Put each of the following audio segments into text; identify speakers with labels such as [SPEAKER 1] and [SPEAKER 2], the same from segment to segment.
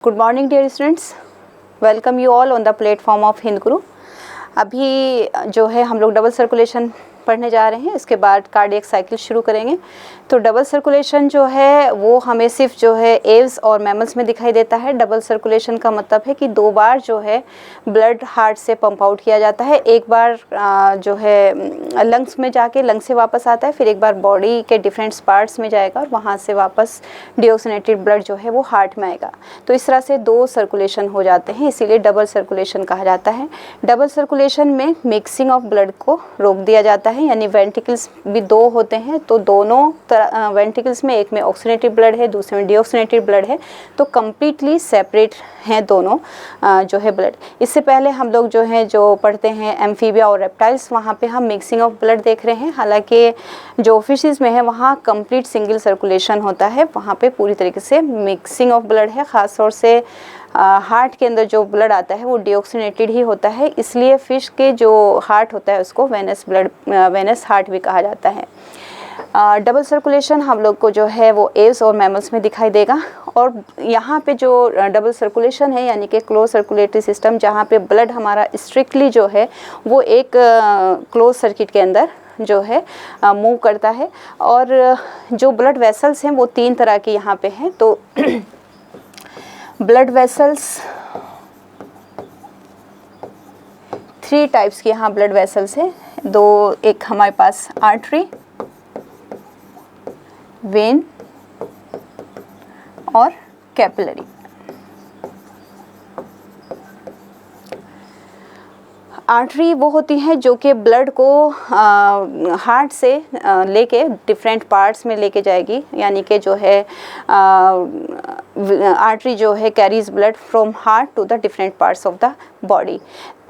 [SPEAKER 1] Good morning dear students, welcome you all on the platform of Hind Guru. अभी जो है हम लोग डबल सर्कुलेशन पढ़ने जा रहे हैं, इसके बाद कार्डियक साइकिल शुरू करेंगे। तो डबल सर्कुलेशन जो है वो हमें सिर्फ जो है एव्स और मैमल्स में दिखाई देता है। डबल सर्कुलेशन का मतलब है कि दो बार जो है ब्लड हार्ट से पंप आउट किया जाता है। एक बार जो है लंग्स में जाके लंग्स से वापस आता है, फिर एक बार बॉडी के डिफरेंट पार्ट्स में जाएगा और वहाँ से वापस डिऑक्सीनेटेड ब्लड जो है वो हार्ट में आएगा। तो इस तरह से दो सर्कुलेशन हो जाते हैं, इसीलिए डबल सर्कुलेशन कहा जाता है। डबल सर्कुलेशन में मिक्सिंग ऑफ ब्लड को रोक दिया जाता है, यानी वेंट्रिकल्स भी दो होते हैं, तो दोनों वेंट्रिकल्स में एक में ऑक्सीनेटेड ब्लड है, दूसरे में डिऑक्सीनेटेड ब्लड है, तो कम्प्लीटली सेपरेट हैं दोनों जो है ब्लड। इससे पहले हम लोग जो है जो पढ़ते हैं एम्फीबिया और रेप्टाइल्स, वहाँ पे हम मिक्सिंग ऑफ ब्लड देख रहे हैं। हालांकि जो फिशेस में है वहाँ कंप्लीट सिंगल सर्कुलेशन होता है, वहाँ पे पूरी तरीके से मिक्सिंग ऑफ ब्लड है। ख़ास तौर से हार्ट के अंदर जो ब्लड आता है वो डिऑक्सीनेटेड ही होता है, इसलिए फ़िश के जो हार्ट होता है उसको वेनस ब्लड वेनस हार्ट भी कहा जाता है। डबल सर्कुलेशन हम लोग को जो है वो एव्स और मैमल्स में दिखाई देगा। और यहाँ पे जो डबल सर्कुलेशन है यानी कि क्लोज सर्कुलेटरी सिस्टम, जहाँ पे ब्लड हमारा स्ट्रिक्टली जो है वो एक क्लोज सर्किट के अंदर जो है मूव करता है। और जो ब्लड वेसल्स हैं वो तीन तरह के यहाँ पे हैं। तो ब्लड वेसल्स, थ्री टाइप्स के यहाँ ब्लड वेसल्स हैं। दो, एक हमारे पास आर्टरी, वेन और कैपिलरी। आर्टरी वो होती है जो कि ब्लड को हार्ट से लेके डिफरेंट पार्ट्स में लेके जाएगी, यानी कि जो है आर्टरी जो है carries blood from heart to the different parts of the body.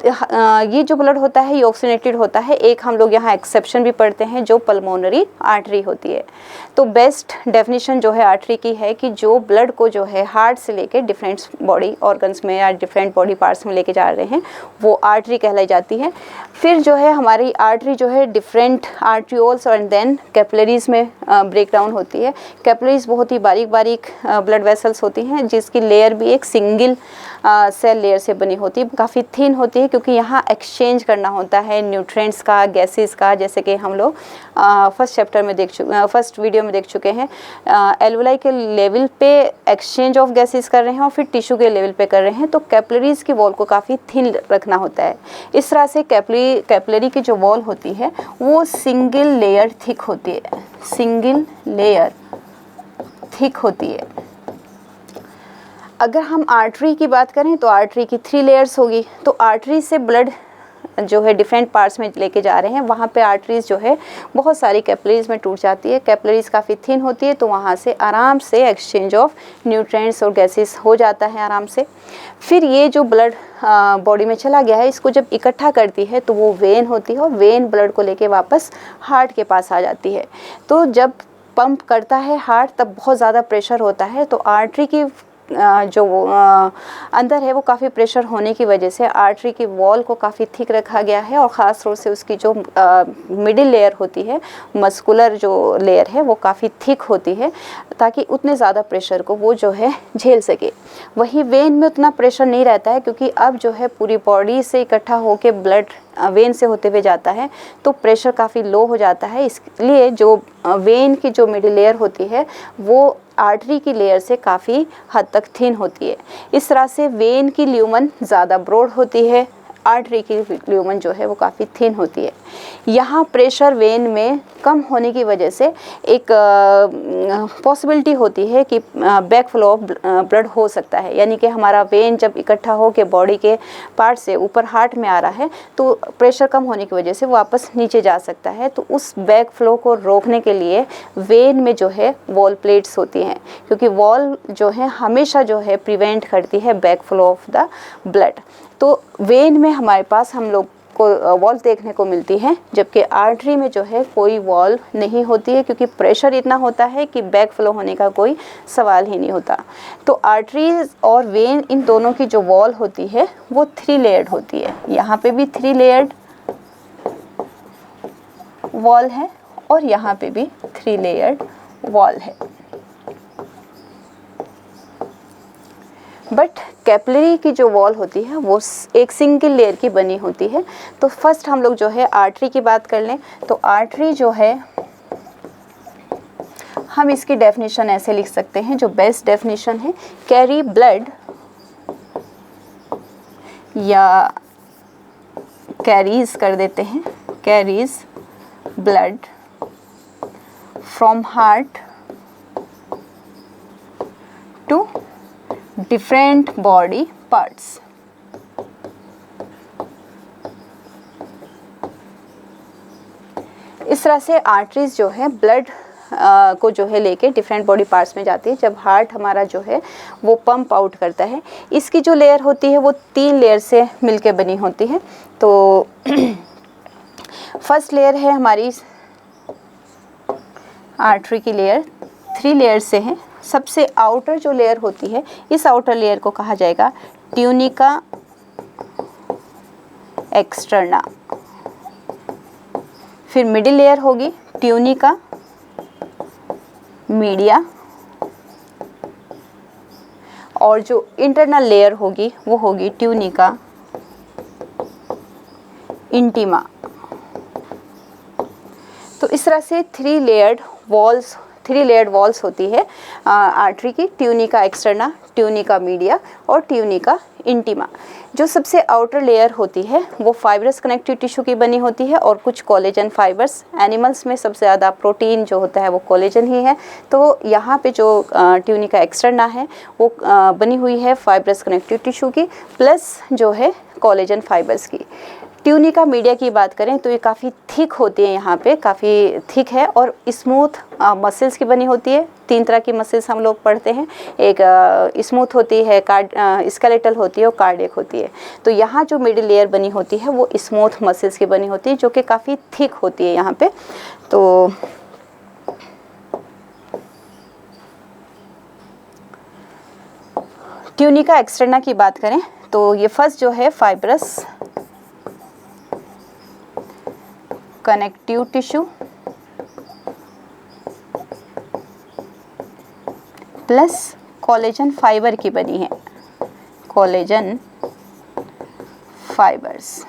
[SPEAKER 1] ये जो ब्लड होता है ये ऑक्सीनेटेड होता है। एक हम लोग यहाँ एक्सेप्शन भी पढ़ते हैं जो पल्मोनरी आर्टरी होती है। तो बेस्ट डेफिनेशन जो है आर्टरी की है कि जो ब्लड को जो है हार्ट से लेके डिफरेंट बॉडी ऑर्गन्स में या डिफरेंट बॉडी पार्ट्स में लेके जा रहे हैं, वो आर्टरी कहलाई जाती है। फिर जो है हमारी आर्टरी जो है डिफरेंट आर्ट्रियोल्स और देन कैपिलरीज में ब्रेक डाउन होती है। कैपिलरीज बहुत ही बारीक बारीक ब्लड वेसल्स होती हैं, जिसकी लेयर भी एक सिंगल सेल लेयर से बनी होती है, काफ़ी थिन होती है, क्योंकि यहाँ एक्सचेंज करना होता है न्यूट्रिएंट्स का, गैसेस का, जैसे कि हम लोग फर्स्ट वीडियो में देख चुके हैं। एल्वुलाई के लेवल पे एक्सचेंज ऑफ गैसेस कर रहे हैं और फिर टिश्यू के लेवल पे कर रहे हैं, तो कैपिलरीज की वॉल को काफ़ी थिन रखना होता है। इस तरह से कैपिलरी की जो वॉल होती है वो सिंगल लेयर थिक होती है, सिंगल लेयर थिक होती है। अगर हम आर्टरी की बात करें तो आर्टरी की 3 लेयर्स होगी। तो आर्टरी से ब्लड जो है डिफरेंट पार्ट्स में लेके जा रहे हैं, वहाँ पे आर्टरीज जो है बहुत सारी कैपिलरीज में टूट जाती है। कैपिलरीज काफ़ी थिन होती है, तो वहाँ से आराम से एक्सचेंज ऑफ न्यूट्रिएंट्स और गैसेस हो जाता है आराम से। फिर ये जो ब्लड बॉडी में चला गया है, इसको जब इकट्ठा करती है तो वो वेन होती है और वेन ब्लड को लेके वापस हार्ट के पास आ जाती है। तो जब पंप करता है हार्ट तब बहुत ज़्यादा प्रेशर होता है, तो आर्टरी की जो अंदर है वो काफ़ी प्रेशर होने की वजह से आर्टरी की वॉल को काफ़ी थिक रखा गया है। और ख़ास तौर से उसकी जो मिडिल लेयर होती है, मस्कुलर जो लेयर है, वो काफ़ी थिक होती है, ताकि उतने ज़्यादा प्रेशर को वो जो है झेल सके। वहीं वेन में उतना प्रेशर नहीं रहता है, क्योंकि अब जो है पूरी बॉडी से इकट्ठा होकर ब्लड वेन से होते हुए जाता है, तो प्रेशर काफ़ी लो हो जाता है। इसलिए जो वेन की जो मिडिल लेयर होती है वो आर्टरी की लेयर से काफ़ी हद तक थिन होती है। इस तरह से वेन की ल्यूमन ज़्यादा ब्रॉड होती है, आर्टरी की ल्यूमन जो है वो काफ़ी थिन होती है। यहाँ प्रेशर वेन में कम होने की वजह से एक पॉसिबिलिटी होती है कि बैक फ्लो ऑफ ब्लड हो सकता है, यानी कि हमारा वेन जब इकट्ठा हो के बॉडी के पार्ट से ऊपर हार्ट में आ रहा है, तो प्रेशर कम होने की वजह से वापस नीचे जा सकता है। तो उस बैक फ्लो को रोकने के लिए वेन में जो है वॉल प्लेट्स होती हैं, क्योंकि वॉल जो है हमेशा जो है प्रिवेंट करती है back flow of the blood. तो वेन में हमारे पास हम लोग को वॉल देखने को मिलती है, जबकि आर्टरी में जो है कोई वॉल नहीं होती है, क्योंकि प्रेशर इतना होता है कि बैक फ्लो होने का कोई सवाल ही नहीं होता। तो आर्टरी और वेन, इन दोनों की जो वॉल होती है वो 3 लेयर्ड होती है। यहाँ पे भी 3 लेयर्ड वॉल है और यहाँ पे भी 3 लेयर्ड वॉल है। बट कैपिलरी की जो वॉल होती है वो एक सिंगल लेयर की बनी होती है। तो फर्स्ट हम लोग जो है आर्टरी की बात कर लें, तो आर्टरी जो है हम इसकी डेफिनेशन ऐसे लिख सकते हैं, जो बेस्ट डेफिनेशन है, कैरी ब्लड या कैरीज कर देते हैं, carries blood from heart to different body parts. इस तरह से आर्टरीज जो है ब्लड को जो है लेके डिफरेंट बॉडी पार्ट्स में जाती है। जब हार्ट हमारा जो है वो पंप आउट करता है, इसकी जो लेयर होती है वो 3 लेयर से मिलके बनी होती है। तो फर्स्ट लेयर है हमारी आर्टरी की लेयर, 3 लेयर से है। सबसे आउटर जो लेयर होती है, इस आउटर लेयर को कहा जाएगा ट्यूनिका एक्सटर्ना। फिर मिडिल लेयर होगी ट्यूनिका मीडिया, और जो इंटरनल लेयर होगी वो होगी ट्यूनिका इंटीमा। तो इस तरह से 3 लेयर्ड वॉल्स होती है आर्टरी की, ट्यूनिका एक्सटर्ना, ट्यूनिका मीडिया और ट्यूनिका इंटीमा। जो सबसे आउटर लेयर होती है वो फाइब्रस कनेक्टिव टिश्यू की बनी होती है और कुछ कोलेजन फाइबर्स। एनिमल्स में सबसे ज़्यादा प्रोटीन जो होता है वो कोलेजन ही है। तो यहाँ पे जो ट्यूनिका एक्सटर्ना है वो बनी हुई है फाइब्रस कनेक्टिव टिश्यू की प्लस जो है कोलेजन फाइबर्स की। ट्यूनिका मीडिया की बात करें तो ये काफ़ी थिक होती है, यहाँ पे काफ़ी थिक है और स्मूथ मसल्स की बनी होती है। 3 तरह की मसल्स हम लोग पढ़ते हैं, एक स्मूथ होती है, स्केलेटल होती है और कार्डियक होती है। तो यहाँ जो मिडिल लेयर बनी होती है वो स्मूथ मसल्स की बनी होती है जो कि काफ़ी थिक होती है यहाँ पे। तो ट्यूनिका एक्सटर्ना की बात करें तो ये फर्स्ट जो है fibrous connective tissue plus collagen fibre की बनी है, कोलेजन फाइबर्स।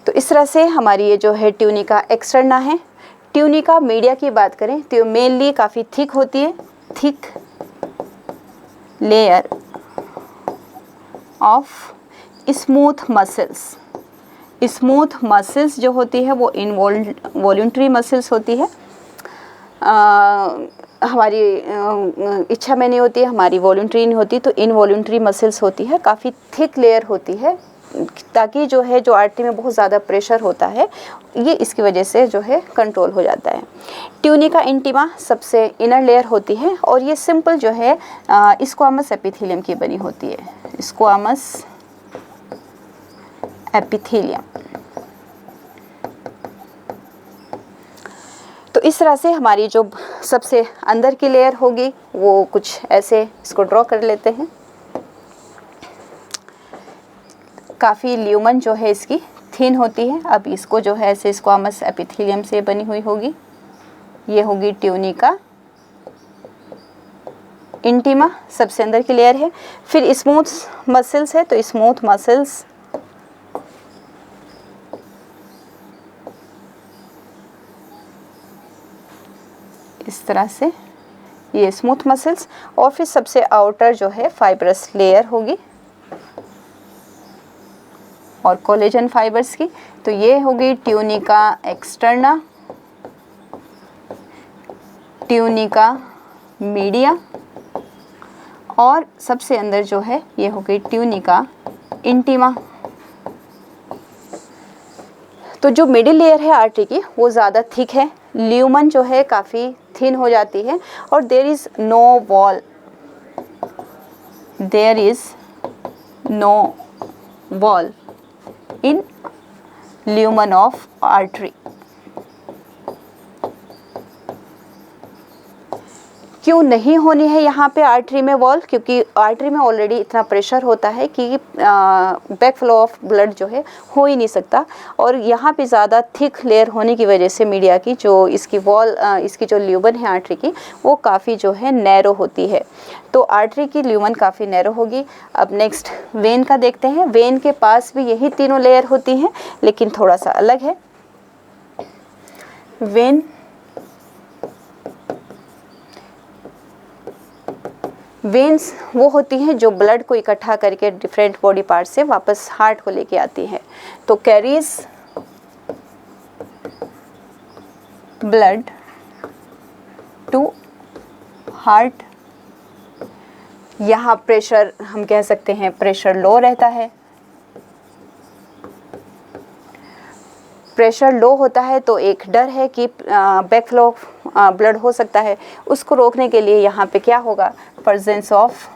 [SPEAKER 1] तो इस तरह से हमारी ये जो है ट्यूनिका एक्सटर्ना है। ट्यूनिका मीडिया की बात करें तो मेनली काफ़ी थिक होती है, thick layer of smooth muscles. Smooth muscles जो होती है वो इनवॉल्यूंटरी मसल्स होती है, हमारी इच्छा में नहीं होती है, हमारी वॉल्यूंटरी नहीं होती। तो इनवॉल्यूंटरी मसल्स होती है, काफ़ी थिक लेयर होती है ताकि जो है जो आर्टरी में बहुत ज़्यादा प्रेशर होता है ये इसकी वजह से जो है कंट्रोल हो जाता है। ट्यूनिका इंटीमा सबसे इनर लेयर होती है और ये सिंपल जो है स्क्वामस एपिथेलियम की बनी होती है, स्क्वामस एपिथेलियम। तो इस तरह से हमारी जो सबसे अंदर की लेयर होगी वो कुछ ऐसे इसको ड्रॉ कर लेते हैं। काफ़ी ल्यूमन जो है इसकी थिन होती है। अब इसको जो है ऐसे स्क्वामस एपिथेलियम से बनी हुई होगी, ये होगी ट्यूनिका इंटीमा, सबसे अंदर की लेयर है। फिर स्मूथ मसल्स है तो स्मूथ मसल्स इस तरह से, ये स्मूथ मसल्स। और फिर सबसे आउटर जो है फाइब्रस लेयर होगी और कोलेजन फाइबर्स की। तो ये होगी ट्यूनिका एक्सटर्ना, ट्यूनिका मीडिया और सबसे अंदर जो है ये होगी ट्यूनिका इंटीमा। तो जो मिडिल लेयर है आर्टरी की वो ज़्यादा थिक है, ल्यूमन जो है काफ़ी थिन हो जाती है और there is no wall, there is no wall in lumen of artery. क्यों नहीं होनी है यहाँ पे आर्टरी में वॉल, क्योंकि आर्टरी में ऑलरेडी इतना प्रेशर होता है कि बैक फ्लो ऑफ ब्लड जो है हो ही नहीं सकता, और यहाँ पे ज़्यादा थिक लेयर होने की वजह से मीडिया की जो इसकी वॉल इसकी जो ल्यूमन है आर्टरी की वो काफ़ी जो है नैरो होती है, तो आर्टरी की ल्यूमन काफ़ी नैरो होगी। अब नेक्स्ट वेन का देखते हैं। वेन के पास भी यही तीनों लेयर होती हैं लेकिन थोड़ा सा अलग है। वेन्स वो होती हैं जो ब्लड को इकट्ठा करके डिफरेंट बॉडी पार्ट से वापस हार्ट को लेके आती हैं, तो कैरीज ब्लड टू हार्ट। यहाँ प्रेशर हम कह सकते हैं प्रेशर लो रहता है, प्रेशर लो होता है तो एक डर है कि बैक फ्लो ब्लड हो सकता है, उसको रोकने के लिए यहाँ पे क्या होगा, प्रेजेंस ऑफ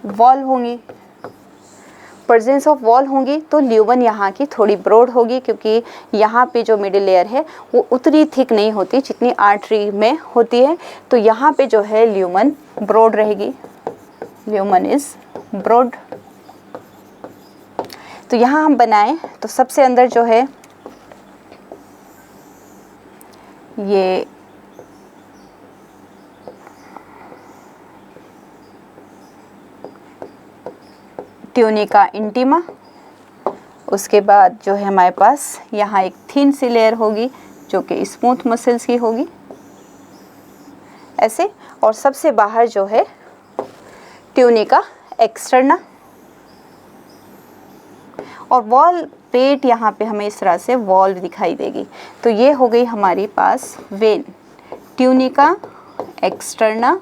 [SPEAKER 1] वॉल होंगी। प्रेजेंस ऑफ वॉल होंगी तो ल्यूमन यहाँ की थोड़ी ब्रॉड होगी, क्योंकि यहाँ पे जो मिडिल लेयर है वो उतनी थिक नहीं होती जितनी आर्टरी में होती है, तो यहाँ पे जो है ल्यूमन ब्रॉड रहेगी, ल्यूमन इज ब्रॉड। तो यहाँ हम बनाएं तो सबसे अंदर जो है ये ट्यूनिका इंटीमा, उसके बाद जो है हमारे पास यहाँ एक थिन सी लेयर होगी जो कि स्मूथ मसल्स की होगी ऐसे, और सबसे बाहर जो है ट्यूनिका एक्सटर्ना, और वॉल पेट यहाँ पे हमें इस तरह से वॉल दिखाई देगी। तो ये हो गई हमारी पास वेन, ट्यूनिका एक्सटर्ना,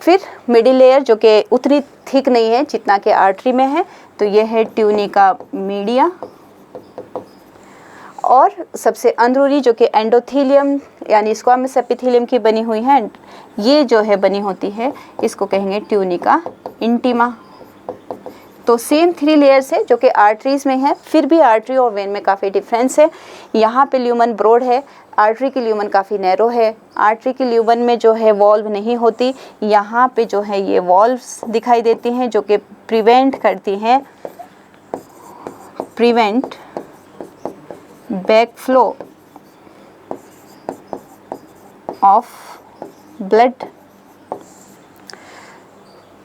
[SPEAKER 1] फिर मिडिल लेयर जो कि उतनी थिक नहीं है जितना कि आर्टरी में है, तो ये है ट्यूनिका मीडिया, और सबसे अंदरूनी जो कि एंडोथीलियम यानी स्क्वामस एपिथेलियम की बनी हुई है, ये जो है बनी होती है, इसको कहेंगे ट्यूनिका इंटीमा। तो सेम 3 लेयर्स है जो कि आर्टरीज में है, फिर भी आर्टरी और वेन में काफ़ी डिफरेंस है। यहाँ पे ल्यूमन ब्रॉड है, आर्टरी की ल्यूमन काफ़ी नैरो है। आर्टरी की ल्यूमन में जो है वॉल्व नहीं होती, यहाँ पे जो है ये वॉल्व्स दिखाई देती हैं जो कि प्रिवेंट करती हैं, prevent back flow of blood.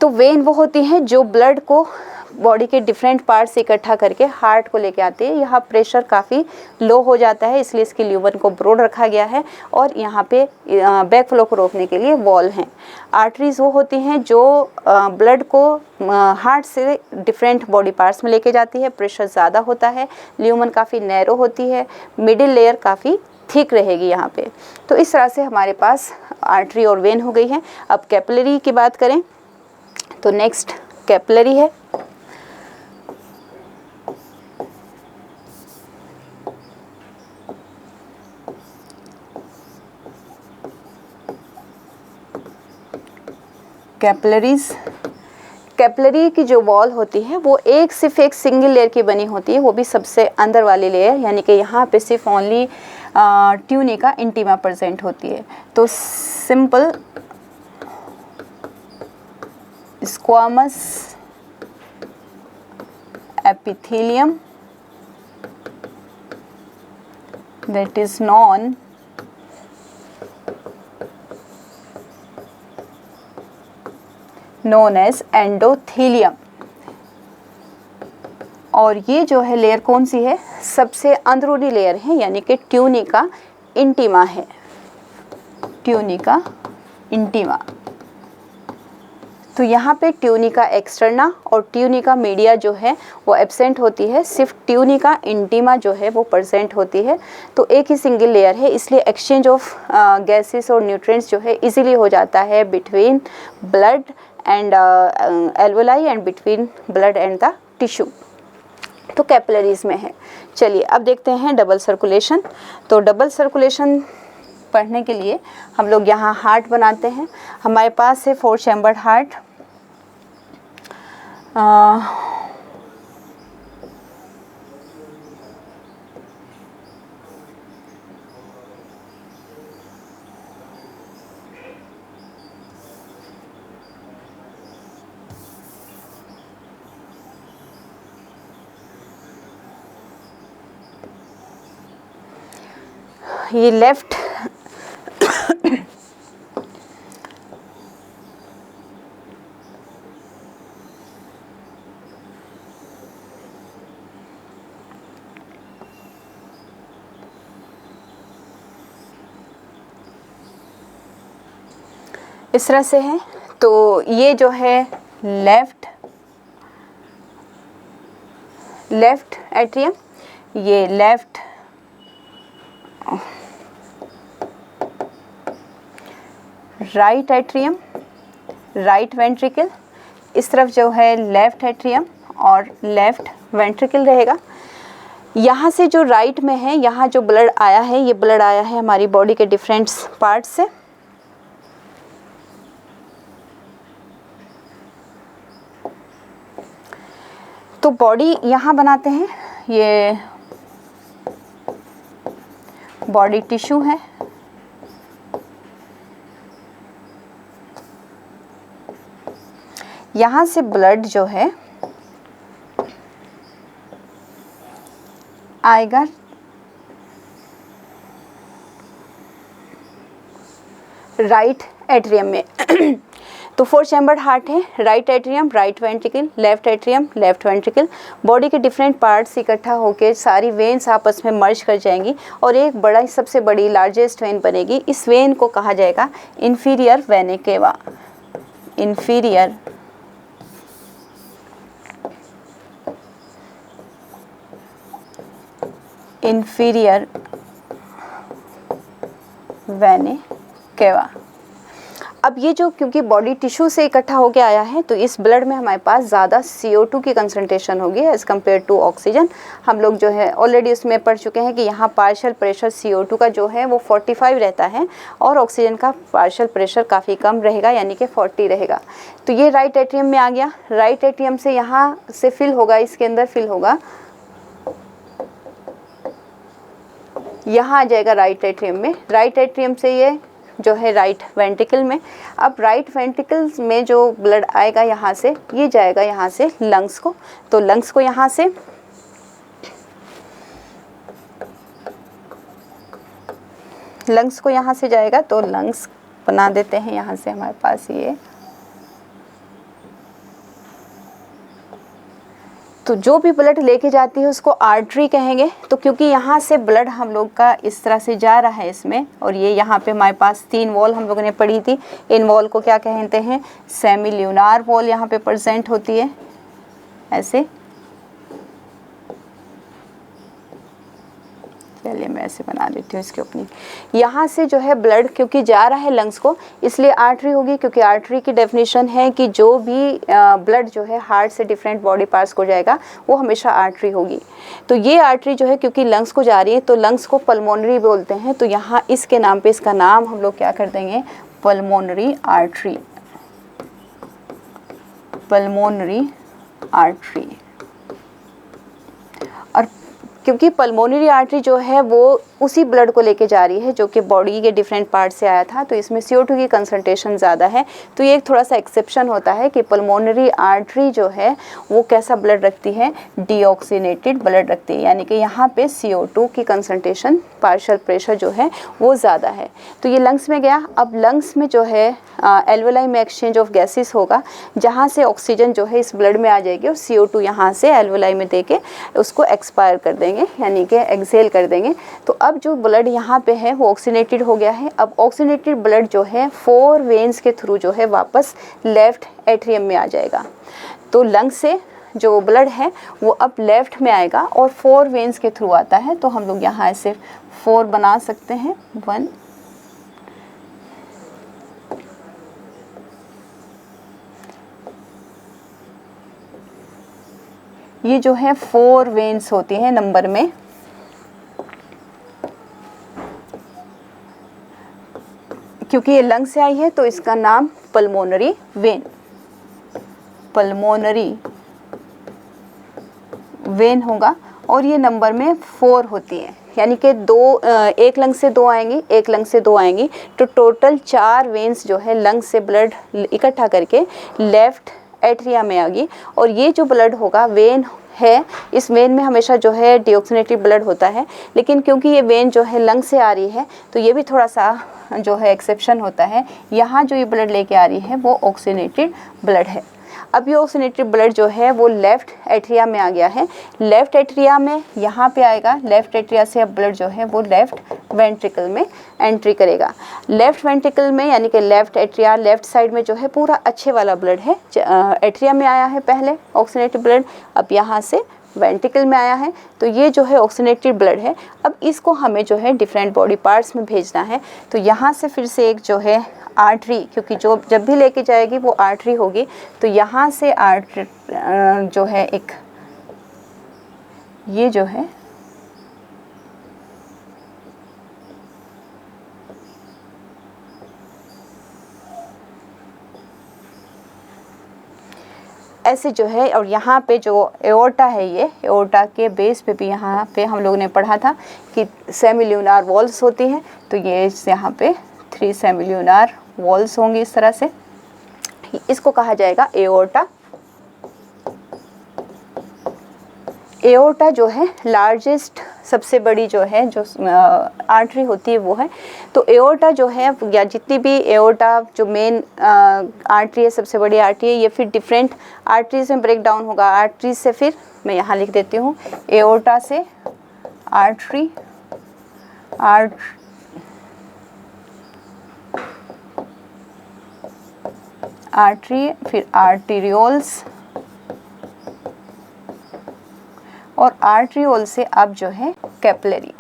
[SPEAKER 1] तो वेन वो होती हैं जो ब्लड को बॉडी के डिफरेंट पार्ट से इकट्ठा करके हार्ट को लेके आते हैं। यहाँ प्रेशर काफ़ी लो हो जाता है, इसलिए इसकी ल्यूमन को ब्रॉड रखा गया है, और यहाँ पे बैक फ्लो को रोकने के लिए वॉल हैं। आर्टरीज वो होती हैं जो ब्लड को हार्ट से डिफरेंट बॉडी पार्ट्स में लेके जाती है, प्रेशर ज़्यादा होता है, ल्यूमन काफ़ी नैरो होती है, मिडिल लेयर काफ़ी थिक रहेगी यहाँ पे। तो इस तरह से हमारे पास आर्टरी और वेन हो गई है। अब कैपिलरी की बात करें तो नेक्स्ट कैपिलरी है। कैपिलरीज, कैपिलरी की जो वॉल होती है वो सिर्फ एक सिंगल लेयर की बनी होती है, वो भी सबसे अंदर वाली लेयर, यानी कि यहाँ पे सिर्फ ओनली ट्यूनिका इंटीमा प्रेजेंट होती है। तो simple squamous epithelium that is known as endothelium, और ये जो है लेयर कौन सी है, सबसे अंदरूनी लेयर है, यानी कि ट्यूनिका इंटीमा है, ट्यूनिका इंटीमा। तो यहाँ पे ट्यूनिका एक्सटर्ना और ट्यूनिका मीडिया जो है वो एब्सेंट होती है, सिर्फ ट्यूनिका इंटीमा जो है वो प्रेजेंट होती है। तो एक ही सिंगल लेयर है, इसलिए एक्सचेंज ऑफ गैसेस और न्यूट्रिएंट्स जो है इजीली हो जाता है between blood and alveoli and between blood and the tissue. तो कैपिलरीज में है। चलिए अब देखते हैं डबल सर्कुलेशन। तो डबल सर्कुलेशन पढ़ने के लिए हम लोग यहाँ हार्ट बनाते हैं। हमारे पास है 4 चैम्बर्ड हार्ट। ये लेफ्ट इस तरह से है। तो ये जो है लेफ्ट एट्रियम, ये left right atrium, right ventricle, इस तरफ जो है लेफ्ट एट्रियम और लेफ्ट वेंट्रिकल रहेगा। यहाँ से जो राइट में है, यहाँ जो ब्लड आया है, ये ब्लड आया है हमारी बॉडी के डिफरेंट पार्ट्स से। तो बॉडी यहाँ बनाते हैं, ये बॉडी टिश्यू है। यहाँ से ब्लड जो है आएगा राइट एट्रियम में। तो 4 चैम्बर्ड हार्ट है, right atrium, right ventricle, left atrium, left ventricle. Body के डिफरेंट पार्ट्स इकट्ठा होकर सारी वेन्स आपस में मर्ज कर जाएंगी और एक बड़ा, सबसे बड़ी लार्जेस्ट वेन बनेगी। इस वेन को कहा जाएगा inferior vena cava, inferior vena cava. अब ये जो, क्योंकि बॉडी टिश्यू से इकट्ठा होके आया है, तो इस ब्लड में हमारे पास ज़्यादा CO2 की कंसंट्रेशन होगी एज़ कम्पेयर टू ऑक्सीजन। हम लोग जो है ऑलरेडी उसमें पढ़ चुके हैं कि यहाँ पार्शियल प्रेशर CO2 का जो है वो 45 रहता है और ऑक्सीजन का पार्शियल प्रेशर काफ़ी कम रहेगा, यानी कि 40 रहेगा। तो ये राइट एट्रियम में आ गया। राइट एट्रियम से यहाँ से फिल होगा, इसके अंदर फिल होगा, यहाँ आ जाएगा राइट एट्रियम में। राइट एट्रियम से ये जो है राइट वेंट्रिकल में। अब राइट वेंट्रिकल में जो ब्लड आएगा यहाँ से, ये जाएगा यहाँ से लंग्स को। तो लंग्स को यहाँ से जाएगा, तो लंग्स बना देते हैं यहाँ से हमारे पास ये। तो जो भी ब्लड लेके जाती है उसको आर्टरी कहेंगे। तो क्योंकि यहाँ से ब्लड हम लोग का इस तरह से जा रहा है इसमें, और ये यहाँ पे हमारे पास 3 वॉल हम लोगों ने पढ़ी थी। इन वॉल को क्या कहते हैं? सेमी ल्यूनार वॉल यहाँ पे प्रेजेंट होती है ऐसे। चलिए मैं ऐसे बना देती हूँ इसकी ओपनिंग। यहाँ से जो है ब्लड क्योंकि जा रहा है लंग्स को, इसलिए आर्टरी होगी, क्योंकि आर्टरी की डेफिनेशन है कि जो भी ब्लड जो है हार्ट से डिफरेंट बॉडी पार्ट्स को जाएगा वो हमेशा आर्टरी होगी। तो ये आर्टरी जो है क्योंकि लंग्स को जा रही है, तो लंग्स को पल्मोनरी बोलते हैं। तो यहाँ इसके नाम पे इसका नाम हम लोग क्या कर देंगे? Pulmonary artery, pulmonary artery. और क्योंकि पल्मोनरी आर्टरी जो है वो उसी ब्लड को लेके जा रही है जो कि बॉडी के डिफरेंट पार्ट से आया था, तो इसमें CO2 की कंसंट्रेशन ज़्यादा है। तो ये एक थोड़ा सा एक्सेप्शन होता है कि पल्मोनरी आर्टरी जो है वो कैसा ब्लड रखती है? डीऑक्सीनेटेड ब्लड रखती है, यानी कि यहाँ पे CO2 की कंसंट्रेशन, पार्शियल प्रेशर जो है वो ज़्यादा है। तो ये लंग्स में गया। अब लंग्स में जो है एल्वेलाई में एक्सचेंज ऑफ गैसेस होगा, जहाँ से ऑक्सीजन जो है इस ब्लड में आ जाएगी और CO2 यहाँ से एल्वेलाई में दे के उसको एक्सपायर कर देंगे, यानी कि एक्सहेल कर देंगे। तो अब जो ब्लड यहाँ पे है वो ऑक्सीनेटेड हो गया है। अब ऑक्सीनेटेड ब्लड जो है 4 वेन्स के थ्रू जो है वापस लेफ्ट एट्रियम में आ जाएगा। तो लंग से जो ब्लड है वो अब लेफ्ट में आएगा और 4 वेन्स के थ्रू आता है। तो हम लोग यहाँ ऐसे 4 बना सकते हैं। 1 ये जो है 4 वेन्स होती हैं नंबर में। क्योंकि ये लंग से आई है तो इसका नाम पल्मोनरी वेन, पल्मोनरी वेन होगा। और ये नंबर में 4 होती है, यानी कि 2, एक लंग से 2 आएंगी, एक लंग से 2 आएंगी। तो टोटल 4 वेन्स जो है लंग से ब्लड इकट्ठा करके लेफ्ट एट्रिया में आ गई। और ये जो ब्लड होगा वेन है, इस वेन में हमेशा जो है डीऑक्सीनेटेड ब्लड होता है, लेकिन क्योंकि ये वेन जो है लंग से आ रही है तो ये भी थोड़ा सा जो है एक्सेप्शन होता है। यहाँ जो ये ब्लड लेके आ रही है वो ऑक्सीनेटेड ब्लड है। अब ये ऑक्सीनेटेड ब्लड जो है वो लेफ़्ट एट्रिया में आ गया है। लेफ़्ट एट्रिया में यहाँ पे आएगा, लेफ़्ट एट्रिया से अब ब्लड जो है वो लेफ़्ट वेंट्रिकल में एंट्री करेगा। लेफ़्ट वेंट्रिकल में यानी कि लेफ़्ट एट्रिया, लेफ़्ट साइड में जो है पूरा अच्छे वाला ब्लड है। एट्रिया में आया है पहले ऑक्सीनेटेड ब्लड, अब यहाँ से वेंट्रिकल में आया है, तो ये जो है ऑक्सीनेटेड ब्लड है। अब इसको हमें जो है डिफरेंट बॉडी पार्ट्स में भेजना है। तो यहाँ से फिर से एक जो है आर्टरी, क्योंकि जो जब भी लेके जाएगी वो आर्टरी होगी, तो यहाँ से आर्टरी जो है एक ये जो है ऐसे जो है, और यहाँ पे जो एओर्टा है, ये एओर्टा के बेस पे भी यहाँ पे हम लोगों ने पढ़ा था कि सेमिल्यूनार वॉल्स होती हैं, तो ये यहाँ पे 3 सेमिल्यूनार वॉल्स होंगी इस तरह से। इसको कहा जाएगा एओर्टा। एओर्टा जो है लार्जेस्ट, सबसे बड़ी जो है जो आर्टरी होती है वो है। तो एओर्टा जो है, या जितनी भी एओर्टा जो मेन आर्टरी है, सबसे बड़ी आर्टरी है, ये फिर डिफरेंट आर्टरीज में ब्रेक डाउन होगा। आर्टरीज से फिर मैं यहाँ लिख देती हूँ, एओर्टा से आर्टरी, आर्टरी, फिर आर्टीरियोल्स, और आर्ट्रियोल से अब जो है कैपिलरी।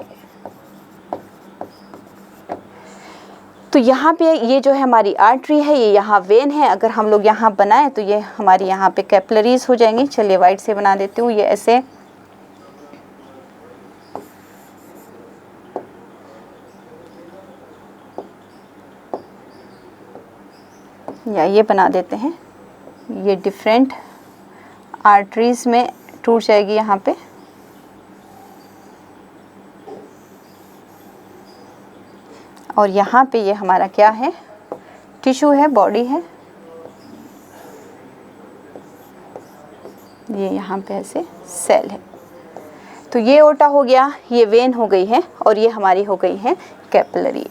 [SPEAKER 1] तो यहाँ पे ये जो है हमारी आर्टरी है, ये यहाँ वेन है। अगर हम लोग यहाँ बनाएं तो ये हमारी यहाँ पे कैपिलरीज हो जाएंगी। चलिए वाइट से बना देती हूँ, ये ऐसे, या ये बना देते हैं। ये डिफरेंट आर्टरीज में टूट जाएगी यहाँ पे। और यहाँ पे ये हमारा क्या है, टिश्यू है, बॉडी है। ये यहाँ पे ऐसे सेल है। तो ये ओटा हो गया, ये वेन हो गई है, और ये हमारी हो गई है कैपिलरी।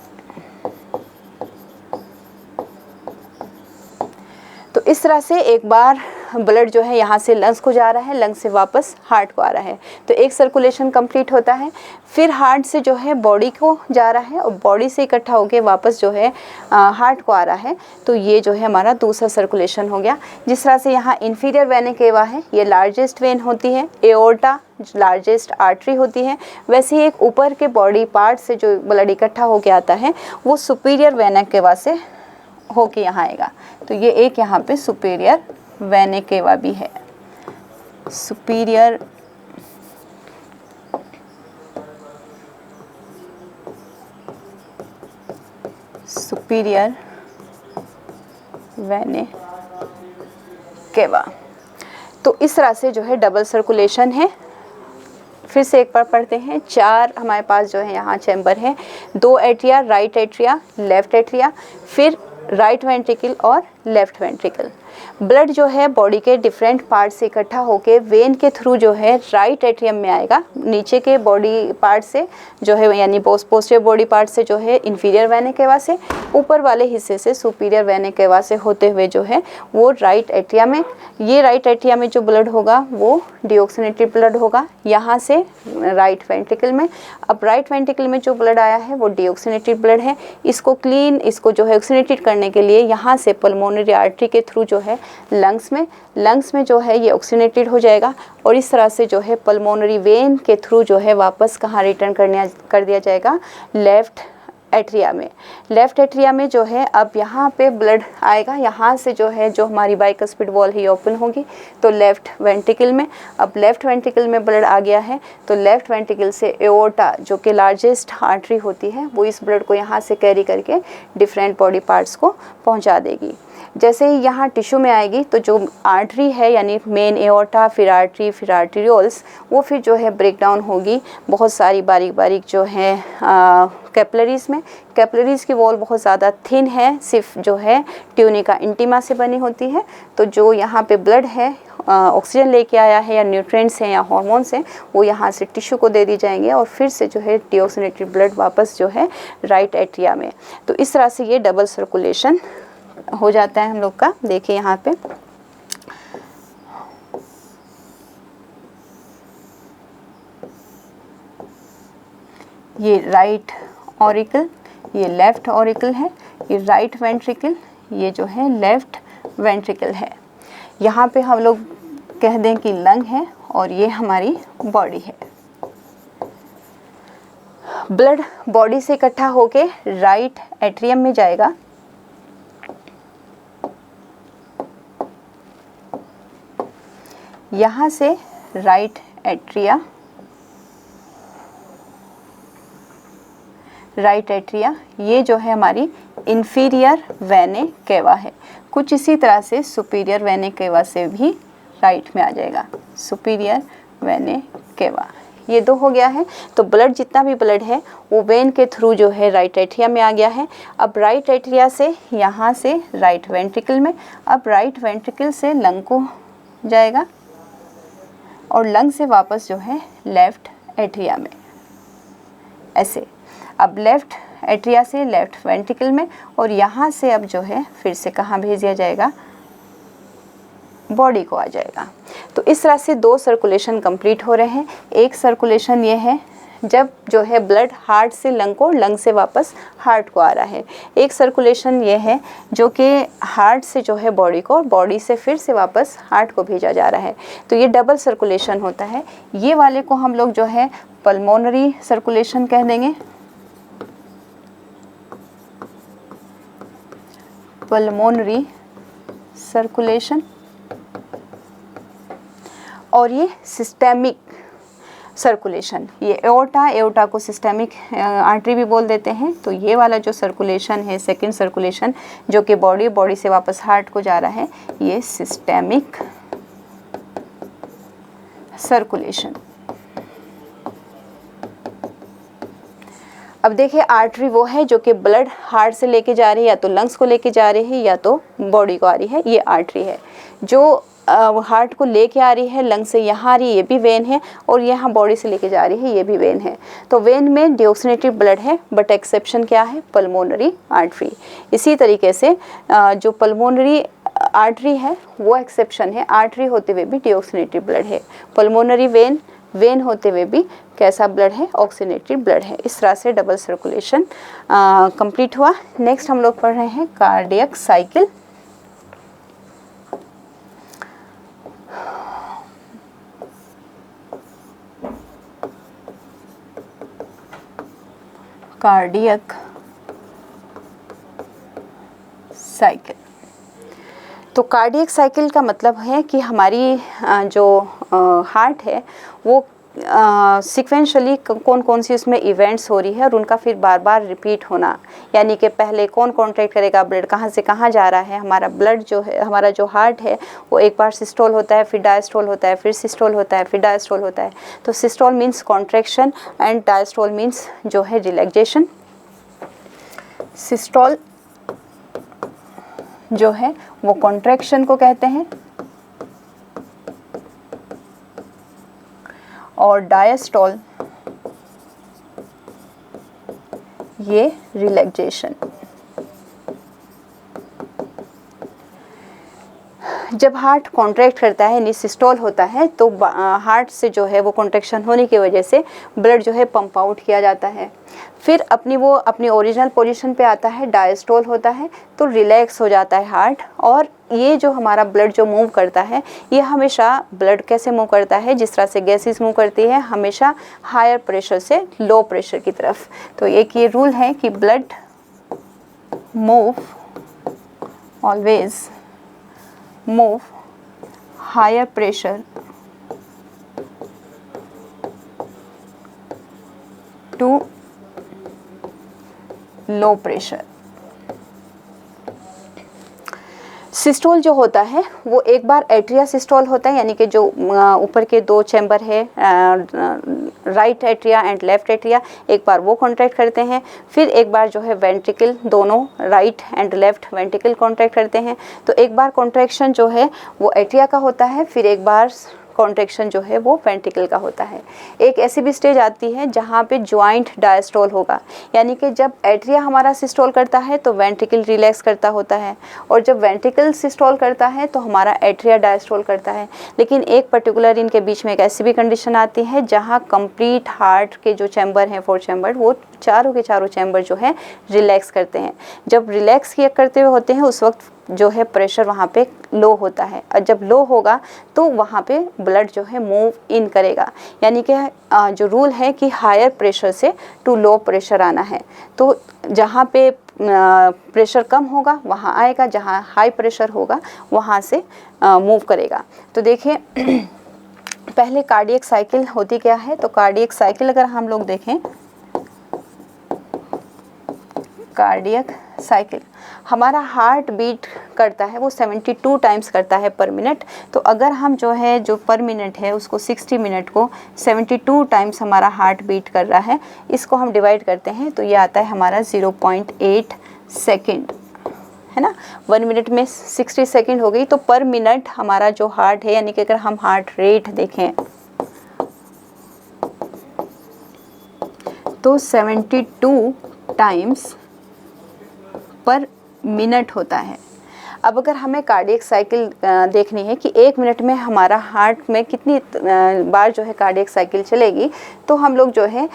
[SPEAKER 1] तो इस तरह से एक बार ब्लड जो है यहाँ से लंग्स को जा रहा है, लंग्स से वापस हार्ट को आ रहा है, तो एक सर्कुलेशन कंप्लीट होता है। फिर हार्ट से जो है बॉडी को जा रहा है, और बॉडी से इकट्ठा होके वापस जो है हार्ट को आ रहा है। तो ये जो है हमारा दूसरा सर्कुलेशन हो गया। जिस तरह से यहाँ इन्फीरियर वेना केवा है, ये लार्जेस्ट वेन होती है, एओर्टा लार्जेस्ट आर्टरी होती है, वैसे ही एक ऊपर के बॉडी पार्ट से जो ब्लड इकट्ठा होके आता है वो सुपीरियर वेना केवा से होके यहाँ आएगा। तो ये एक यहाँ पे सुपीरियर वेना केवा भी है, सुपीरियर वेना केवा। तो इस तरह से जो है डबल सर्कुलेशन है। फिर से एक बार पढ़ते हैं। 4 हमारे पास जो है यहाँ चैम्बर है, 2 atria, right atria, left atria, फिर राइट वेंट्रिकल और लेफ्ट वेंट्रिकल। ब्लड जो है बॉडी के डिफरेंट पार्ट से इकट्ठा होके वेन के थ्रू जो है राइट एट्रियम में आएगा। नीचे के बॉडी पार्ट से जो है, यानी पोस्टीरियर बॉडी पार्ट से जो है इन्फीरियर वेना केवा से, ऊपर वाले हिस्से से सुपीरियर वेना केवा से होते हुए जो है वो राइट एट्रिया में, ये राइट एट्रिया में जो ब्लड होगा वो डीऑक्सीनेटेड ब्लड होगा। यहाँ से राइट वेंट्रिकल में, अब राइट वेंट्रिकल में जो ब्लड आया है वो डीऑक्सीनेटेड ब्लड है। इसको क्लीन, इसको जो है ऑक्सीनेटेड करने के लिए यहाँ से पल्मोनरी आर्टरी के थ्रू जो है लंग्स में जो है ये ऑक्सीनेटेड हो जाएगा, और इस तरह से जो है पल्मोनरी वेन के थ्रू जो है वापस कहाँ रिटर्न कर दिया जाएगा, लेफ्ट एट्रिया में। लेफ्ट एट्रिया में जो है अब यहाँ पे ब्लड आएगा, यहाँ से जो है जो हमारी बाइकस्पिड वॉल है ओपन होगी, तो लेफ्ट वेंट्रिकल में, अब लेफ्ट वेंट्रिकल में ब्लड आ गया है, तो लेफ्ट वेंट्रिकल से एओर्टा जो कि लार्जेस्ट आर्टरी होती है वो इस ब्लड को यहाँ से कैरी करके डिफरेंट बॉडी पार्ट्स को पहुँचा देगी। जैसे ही यहाँ टिश्यू में आएगी तो जो आर्टरी है, यानी मेन एओर्टा, फिर आर्टरी, फिर आर्टीरियोल्स, वो फिर जो है ब्रेक डाउन होगी बहुत सारी बारीक बारीक जो है कैपिलरीज़ में। कैपिलरीज़ की वॉल बहुत ज़्यादा थिन है, सिर्फ जो है ट्यूनिका इंटीमा से बनी होती है। तो जो यहाँ पे ब्लड है ऑक्सीजन लेके आया है या न्यूट्रिएंट्स हैं या हार्मोन्स हैं वो यहाँ से टिश्यू को दे दी जाएंगे और फिर से जो है डीऑक्सीनेटेड ब्लड वापस जो है राइट एट्रिया में। तो इस तरह से ये डबल सर्कुलेशन हो जाता है हम लोग का। देखिए यहाँ पे ये राइट ऑरिकल, ये लेफ्ट ऑरिकल है, ये राइट वेंट्रिकल, ये जो है लेफ्ट वेंट्रिकल है। यहाँ पे हम लोग कह दें कि लंग है और ये हमारी बॉडी है। ब्लड बॉडी से इकट्ठा होके राइट एट्रियम में जाएगा। यहाँ से राइट एट्रिया, राइट एट्रिया ये जो है हमारी इंफीरियर वेने केवा है। कुछ इसी तरह से सुपीरियर वेने केवा से भी राइट में आ जाएगा, सुपीरियर वेने केवा। ये दो हो गया है। तो ब्लड जितना भी ब्लड है वो वेन के थ्रू जो है राइट एट्रिया में आ गया है। अब राइट एट्रिया से यहाँ से राइट वेंट्रिकल में, अब राइट वेंट्रिकल से लंग को जाएगा और लंग से वापस जो है लेफ्ट एट्रिया में, ऐसे। अब लेफ्ट एट्रिया से लेफ्ट वेंट्रिकल में और यहाँ से अब जो है फिर से कहाँ भेज दिया जाएगा, बॉडी को आ जाएगा। तो इस तरह से दो सर्कुलेशन कंप्लीट हो रहे हैं। एक सर्कुलेशन ये है जब जो है ब्लड हार्ट से लंग को, लंग से वापस हार्ट को आ रहा है। एक सर्कुलेशन ये है जो कि हार्ट से जो है बॉडी को और बॉडी से फिर से वापस हार्ट को भेजा जा रहा है। तो ये डबल सर्कुलेशन होता है। ये वाले को हम लोग जो है पल्मोनरी सर्कुलेशन कह देंगे, पल्मोनरी सर्कुलेशन। और ये सिस्टेमिक सर्कुलेशन, ये एओर्टा को सिस्टेमिक आर्टरी भी बोल देते हैं। तो ये वाला जो सर्कुलेशन है, सेकंड सर्कुलेशन जो कि बॉडी से वापस हार्ट को जा रहा है, ये सिस्टेमिक सर्कुलेशन। अब देखिए आर्टरी वो है जो कि ब्लड हार्ट से लेके जा रही है, या तो लंग्स को लेके जा रही है या तो बॉडी को आ रही है, ये आर्टरी है। जो हार्ट को लेके आ रही है लंग से यहाँ आ रही है, ये भी वेन है, और यहाँ बॉडी से लेके जा रही है, ये भी वेन है। तो वेन में डीऑक्सीनेटेड ब्लड है, बट एक्सेप्शन क्या है, पल्मोनरी आर्टरी। इसी तरीके से जो पल्मोनरी आर्टरी है वो एक्सेप्शन है, आर्टरी होते हुए भी डीऑक्सीनेटेड ब्लड है। पल्मोनरी वेन, वेन होते हुए भी कैसा ब्लड है, ऑक्सीनेटेड ब्लड है। इस तरह से डबल सर्कुलेशन कंप्लीट हुआ। नेक्स्ट हम लोग पढ़ रहे हैं कार्डियक साइकिल। Cardiac cycle. तो कार्डियक साइकिल का मतलब है कि हमारी जो हार्ट है वो सिक्वेंशली कौन कौन सी उसमें इवेंट्स हो रही है और उनका फिर बार बार रिपीट होना। यानी कि पहले कौन कॉन्ट्रैक्ट करेगा, ब्लड कहाँ से कहाँ जा रहा है। हमारा ब्लड जो है, हमारा जो हार्ट है वो एक बार सिस्टोल होता है, फिर डायस्टोल होता है, फिर सिस्टोल होता है, फिर डायस्टोल होता है। तो systole means contraction and diastole means जो है रिलैक्सेशन। सिस्टोल जो है वो कॉन्ट्रैक्शन को कहते हैं और डायस्टोल ये रिलैक्सेशन। जब हार्ट कॉन्ट्रैक्ट करता है यानी सिस्टोल होता है तो हार्ट से जो है वो कॉन्ट्रैक्शन होने की वजह से ब्लड जो है पंप आउट किया जाता है। फिर अपनी ओरिजिनल पोजीशन पे आता है, डायस्टोल होता है तो रिलैक्स हो जाता है हार्ट। और ये जो हमारा ब्लड जो मूव करता है, ये हमेशा ब्लड कैसे मूव करता है, जिस तरह से गैसेस मूव करती है, हमेशा हायर प्रेशर से लो प्रेशर की तरफ। तो एक ये रूल है कि blood move always move higher pressure to low pressure. Systole जो होता है वो एक बार एट्रिया सिस्टोल होता है, यानी कि जो ऊपर के दो चैम्बर है, right atria and left atria, एक बार वो कॉन्ट्रैक्ट करते हैं। फिर एक बार जो है वेंट्रिकल, दोनों right and left ventricle contract करते हैं। तो एक बार कॉन्ट्रैक्शन जो है वो एट्रिया का होता है, फिर एक बार कॉन्ट्रैक्शन जो है वो वेंट्रिकल का होता है। एक ऐसी भी स्टेज आती है जहाँ पे ज्वाइंट डायस्टोल होगा, यानी कि जब एट्रिया हमारा सिस्टोल करता है तो वेंट्रिकल रिलैक्स करता होता है, और जब वेंट्रिकल सिस्टोल करता है तो हमारा एट्रिया डायस्टोल करता है। लेकिन एक पर्टिकुलर इनके बीच में एक ऐसी भी कंडीशन आती है जहाँ कंप्लीट हार्ट के जो चैम्बर हैं, 4 चैम्बर, वो चारों के चारों चैम्बर जो है रिलैक्स करते हैं। जब रिलैक्स किया करते हुए होते हैं उस वक्त जो है प्रेशर वहाँ पे लो होता है, और जब लो होगा तो वहाँ पे ब्लड जो है मूव इन करेगा, यानी कि जो रूल है कि हायर प्रेशर से टू लो प्रेशर आना है। तो जहाँ पे प्रेशर कम होगा वहाँ आएगा, जहाँ हाई प्रेशर होगा वहाँ से मूव करेगा। तो देखिए पहले कार्डियक साइकिल होती क्या है, तो कार्डियक साइकिल अगर हम लोग देखें, कार्डियक साइकिल हमारा हार्ट बीट करता है वो 72 टाइम्स करता है पर मिनट। तो अगर हम जो है जो पर मिनट है उसको 60 मिनट को 72 टाइम्स हमारा हार्ट बीट कर रहा है, इसको हम डिवाइड करते हैं तो ये आता है हमारा 0.8 सेकेंड, है ना। 1 मिनट में 60 सेकेंड हो गई, तो पर मिनट हमारा जो हार्ट है, यानी कि अगर हम हार्ट रेट देखें तो 72 टाइम्स पर मिनट होता है। अब अगर हमें कार्डियक साइकिल देखनी है कि 1 मिनट में हमारा हार्ट में कितनी बार जो है कार्डियक साइकिल चलेगी, तो हम लोग जो है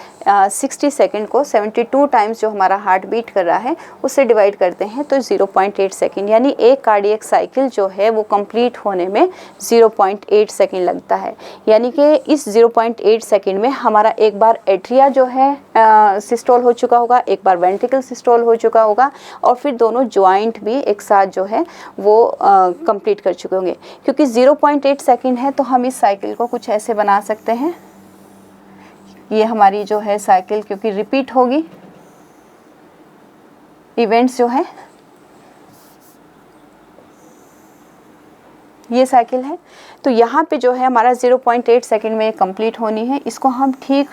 [SPEAKER 1] 60 सेकंड को 72 टाइम्स जो हमारा हार्ट बीट कर रहा है उससे डिवाइड करते हैं तो 0.8 सेकंड, यानी एक कार्डियक साइकिल जो है वो कंप्लीट होने में 0.8 सेकंड लगता है। यानी कि इस 0.8 सेकंड में हमारा एक बार एट्रिया जो है सिस्टोल हो चुका होगा, एक बार वेंट्रिकल सिस्टोल हो चुका होगा, और फिर दोनों ज्वाइंट भी एक साथ जो है वो कंप्लीट कर चुके होंगे। क्योंकि 0.8 सेकंड है तो हम इस साइकिल को कुछ ऐसे बना सकते हैं, ये हमारी जो है साइकिल क्योंकि रिपीट होगी, इवेंट्स जो है ये साइकिल है, तो यहाँ पे जो है हमारा 0.8 सेकंड में कंप्लीट होनी है। इसको हम ठीक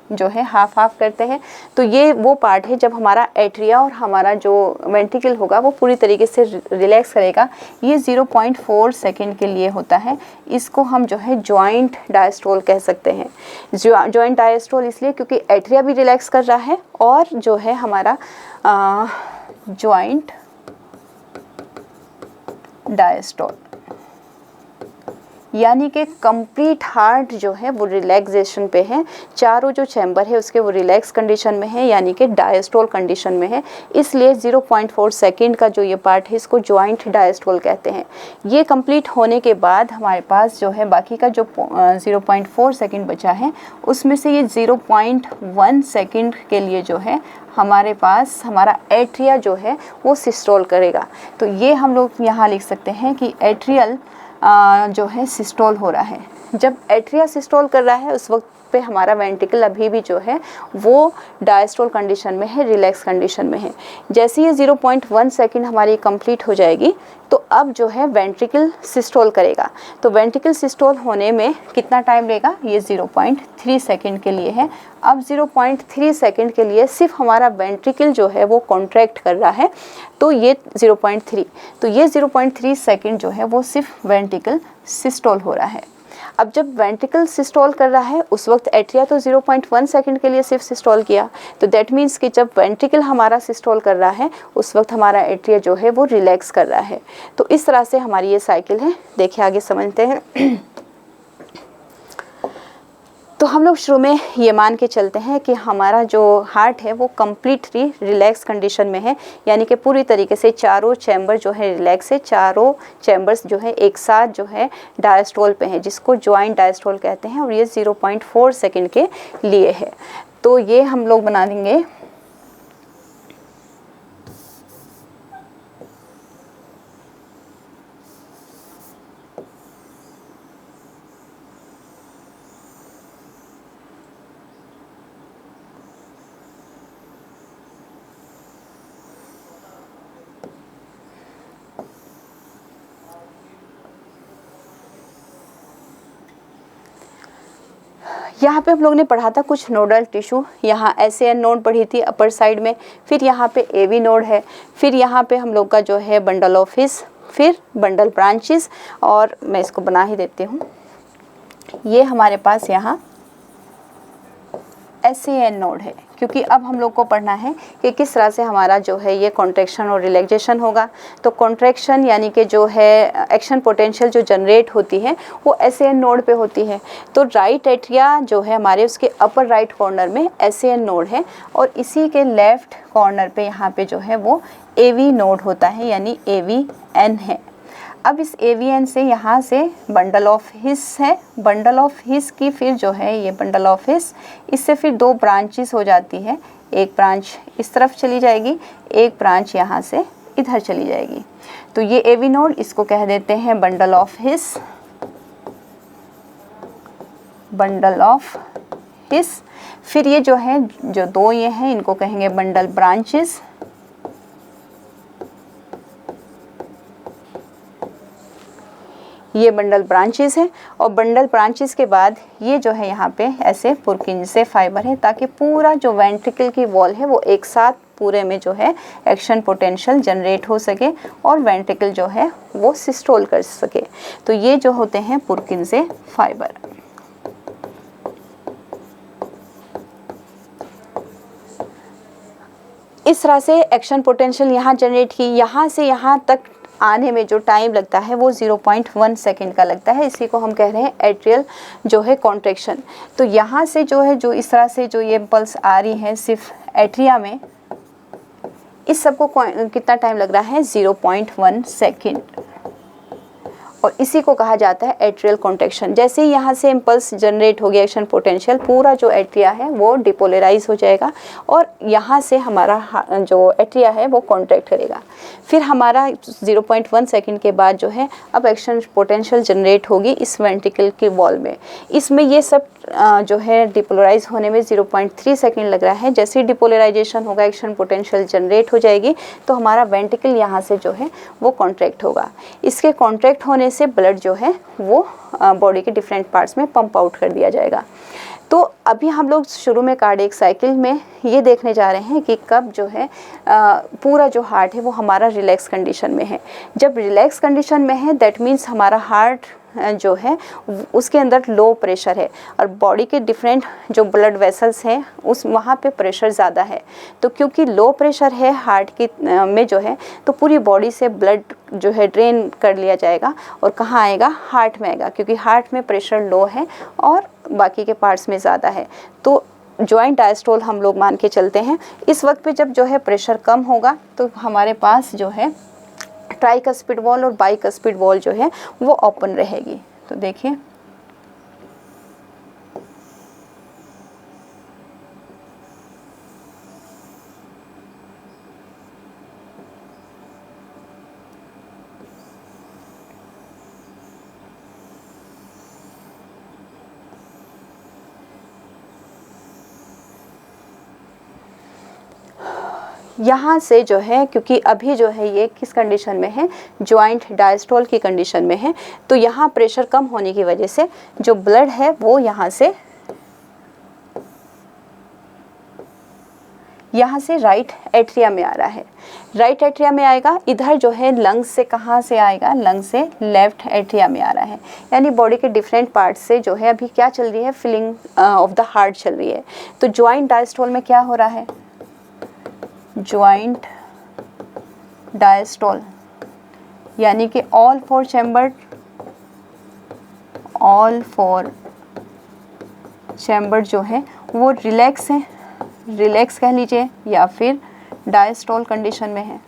[SPEAKER 1] जो है हाफ हाफ करते हैं, तो ये वो पार्ट है जब हमारा एट्रिया और हमारा जो वेंट्रिकल होगा वो पूरी तरीके से रिलैक्स करेगा। ये 0.4 सेकंड के लिए होता है। इसको हम जो है जॉइंट डायस्टोल कह सकते हैं। जॉइंट डायस्टोल इसलिए क्योंकि एट्रिया भी रिलैक्स कर रहा है और जो है हमारा जॉइंट डायस्टोल, यानी कि कंप्लीट हार्ट जो है वो रिलैक्सेशन पे है, चारों जो चैम्बर है उसके वो रिलैक्स कंडीशन में है, यानी कि डायस्टोल कंडीशन में है। इसलिए 0.4 सेकंड का जो ये पार्ट है इसको जॉइंट डायस्टोल कहते हैं। ये कंप्लीट होने के बाद हमारे पास जो है बाकी का जो 0.4 सेकंड बचा है उसमें से ये 0.1 सेकंड के लिए जो है हमारे पास हमारा एट्रिया जो है वो सिस्टोल करेगा। तो ये हम लोग यहाँ लिख सकते हैं कि एट्रियल जो है सिस्टोल हो रहा है। जब एट्रिया सिस्टोल कर रहा है उस वक्त पे हमारा वेंट्रिकल अभी भी जो है वो डायस्टोल कंडीशन में है, रिलैक्स कंडीशन में है। जैसे ये 0.1 सेकंड हमारी कंप्लीट हो जाएगी तो अब जो है वेंट्रिकल सिस्टोल करेगा। तो वेंट्रिकल सिस्टोल होने में कितना टाइम लेगा, ये 0.3 सेकंड के लिए है। अब 0.3 सेकंड के लिए सिर्फ हमारा वेंट्रिकल जो है वो कॉन्ट्रैक्ट कर रहा है, तो ये 0.3, तो ये 0.3 सेकंड जो है वो सिर्फ वेंट्रिकल सिस्टोल हो रहा है। अब जब वेंट्रिकल सिस्टोल कर रहा है उस वक्त एट्रिया तो 0.1 सेकंड के लिए सिर्फ सिस्टोल किया, तो दैट मीन्स कि जब वेंट्रिकल हमारा सिस्टोल कर रहा है उस वक्त हमारा एट्रिया जो है वो रिलैक्स कर रहा है। तो इस तरह से हमारी ये साइकिल है। देखिए आगे समझते हैं। तो हम लोग शुरू में ये मान के चलते हैं कि हमारा जो हार्ट है वो कम्प्लीटली रिलैक्स कंडीशन में है, यानी कि पूरी तरीके से चारों चैम्बर जो है रिलैक्स है, चारों चैम्बर्स जो है एक साथ जो है डायस्टोल पे हैं, जिसको जॉइंट डायस्टोल कहते हैं, और ये 0.4 सेकंड के लिए है। तो ये हम लोग बना देंगे यहाँ पे हम लोग ने पढ़ा था कुछ नोडल टिश्यू, यहाँ SAN नोड पढ़ी थी अपर साइड में, फिर यहाँ पे AV नोड है, फिर यहाँ पे हम लोग का जो है बंडल ऑफ हिस, फिर बंडल ब्रांचेस, और मैं इसको बना ही देती हूँ। ये हमारे पास यहाँ SAN नोड है, क्योंकि अब हम लोग को पढ़ना है कि किस तरह से हमारा जो है ये कॉन्ट्रैक्शन और रिलैक्सेशन होगा। तो कॉन्ट्रैक्शन यानी कि जो है एक्शन पोटेंशियल जो जनरेट होती है वो SAN नोड पे होती है। तो राइट एट्रिया जो है हमारे, उसके अपर राइट कॉर्नर में SAN नोड है, और इसी के लेफ्ट कॉर्नर पे यहाँ पे जो है वो AV नोड होता है, यानी AVN है। अब इस AVN से यहाँ से बंडल ऑफ हिस है, बंडल ऑफ हिस की फिर जो है ये बंडल ऑफ हिस, इससे फिर 2 ब्रांचेस हो जाती है। एक ब्रांच इस तरफ चली जाएगी, एक ब्रांच यहाँ से इधर चली जाएगी। तो ये AV नोड, इसको कह देते हैं bundle of his, bundle of his. फिर ये जो है, जो 2 ये हैं, इनको कहेंगे बंडल ब्रांचेस। ये बंडल ब्रांचेस है, और बंडल ब्रांचेस के बाद ये जो है यहाँ पे ऐसे पुरकिंज से फाइबर है, ताकि पूरा जो वेंट्रिकल की वॉल है वो एक साथ पूरे में जो है एक्शन पोटेंशियल जनरेट हो सके और वेंट्रिकल जो है वो सिस्टोल कर सके। तो ये जो होते हैं पुरकिंज से फाइबर। इस तरह से एक्शन पोटेंशियल यहाँ जनरेट की, यहाँ से यहाँ तक आने में जो टाइम लगता है वो 0.1 सेकेंड का लगता है। इसी को हम कह रहे हैं एट्रियल जो है कॉन्ट्रैक्शन। तो यहाँ से जो है, जो इस तरह से जो ये पल्स आ रही है सिर्फ एट्रिया में, इस सबको कितना टाइम लग रहा है, 0.1 सेकेंड, और इसी को कहा जाता है एट्रियल कॉन्ट्रैक्शन। जैसे ही यहाँ से इम्पल्स जनरेट हो गया एक्शन पोटेंशियल, पूरा जो एट्रिया है वो डिपोलराइज हो जाएगा, और यहाँ से हमारा जो एट्रिया है वो कॉन्ट्रैक्ट करेगा। फिर हमारा 0.1 सेकेंड के बाद जो है अब एक्शन पोटेंशियल जनरेट होगी इस वेंट्रिकल की वॉल में। इसमें ये सब जो है डिपोलराइज होने में 0.3 सेकेंड लग रहा है। जैसे ही डिपोलराइजेशन होगा, एक्शन पोटेंशियल जनरेट हो जाएगी, तो हमारा वेंट्रिकल यहाँ से जो है वो कॉन्ट्रैक्ट होगा। इसके कॉन्ट्रैक्ट होने से ब्लड जो है वो बॉडी के डिफरेंट पार्ट्स में पंप आउट कर दिया जाएगा। तो अभी हम लोग शुरू में कार्डियक साइकिल में ये देखने जा रहे हैं कि कब जो है पूरा जो हार्ट है वो हमारा रिलैक्स कंडीशन में है। जब रिलैक्स कंडीशन में है, दैट मीन्स हमारा हार्ट जो है उसके अंदर लो प्रेशर है, और बॉडी के डिफरेंट जो ब्लड वेसल्स हैं उस वहाँ पे प्रेशर ज़्यादा है। तो क्योंकि लो प्रेशर है हार्ट की में जो है, तो पूरी बॉडी से ब्लड जो है ड्रेन कर लिया जाएगा, और कहाँ आएगा, हार्ट में आएगा, क्योंकि हार्ट में प्रेशर लो है और बाकी के पार्ट्स में ज़्यादा है। तो जॉइंट डायस्टोल हम लोग मान के चलते हैं। इस वक्त पे जब जो है प्रेशर कम होगा, तो हमारे पास जो है ट्राइकस्पिड वॉल और बाइकस्पिड वॉल जो है वो ओपन रहेगी। तो देखिए, यहाँ से जो है, क्योंकि अभी जो है ये किस कंडीशन में है, जॉइंट डायस्टोल की कंडीशन में है, तो यहाँ प्रेशर कम होने की वजह से जो ब्लड है वो यहाँ से राइट एट्रिया में आ रहा है। राइट एट्रिया में आएगा, इधर जो है लंग्स से कहाँ से आएगा, लंग्स से लेफ्ट एट्रिया में आ रहा है। यानी बॉडी के डिफरेंट पार्ट्स से जो है अभी क्या चल रही है, फिलिंग ऑफ द हार्ट चल रही है। तो जॉइंट डायस्टोल में क्या हो रहा है, जॉइंट डायस्टोल यानी कि ऑल फोर चैम्बर जो है वो रिलैक्स है, रिलैक्स कह लीजिए, या फिर डायस्टोल कंडीशन में है।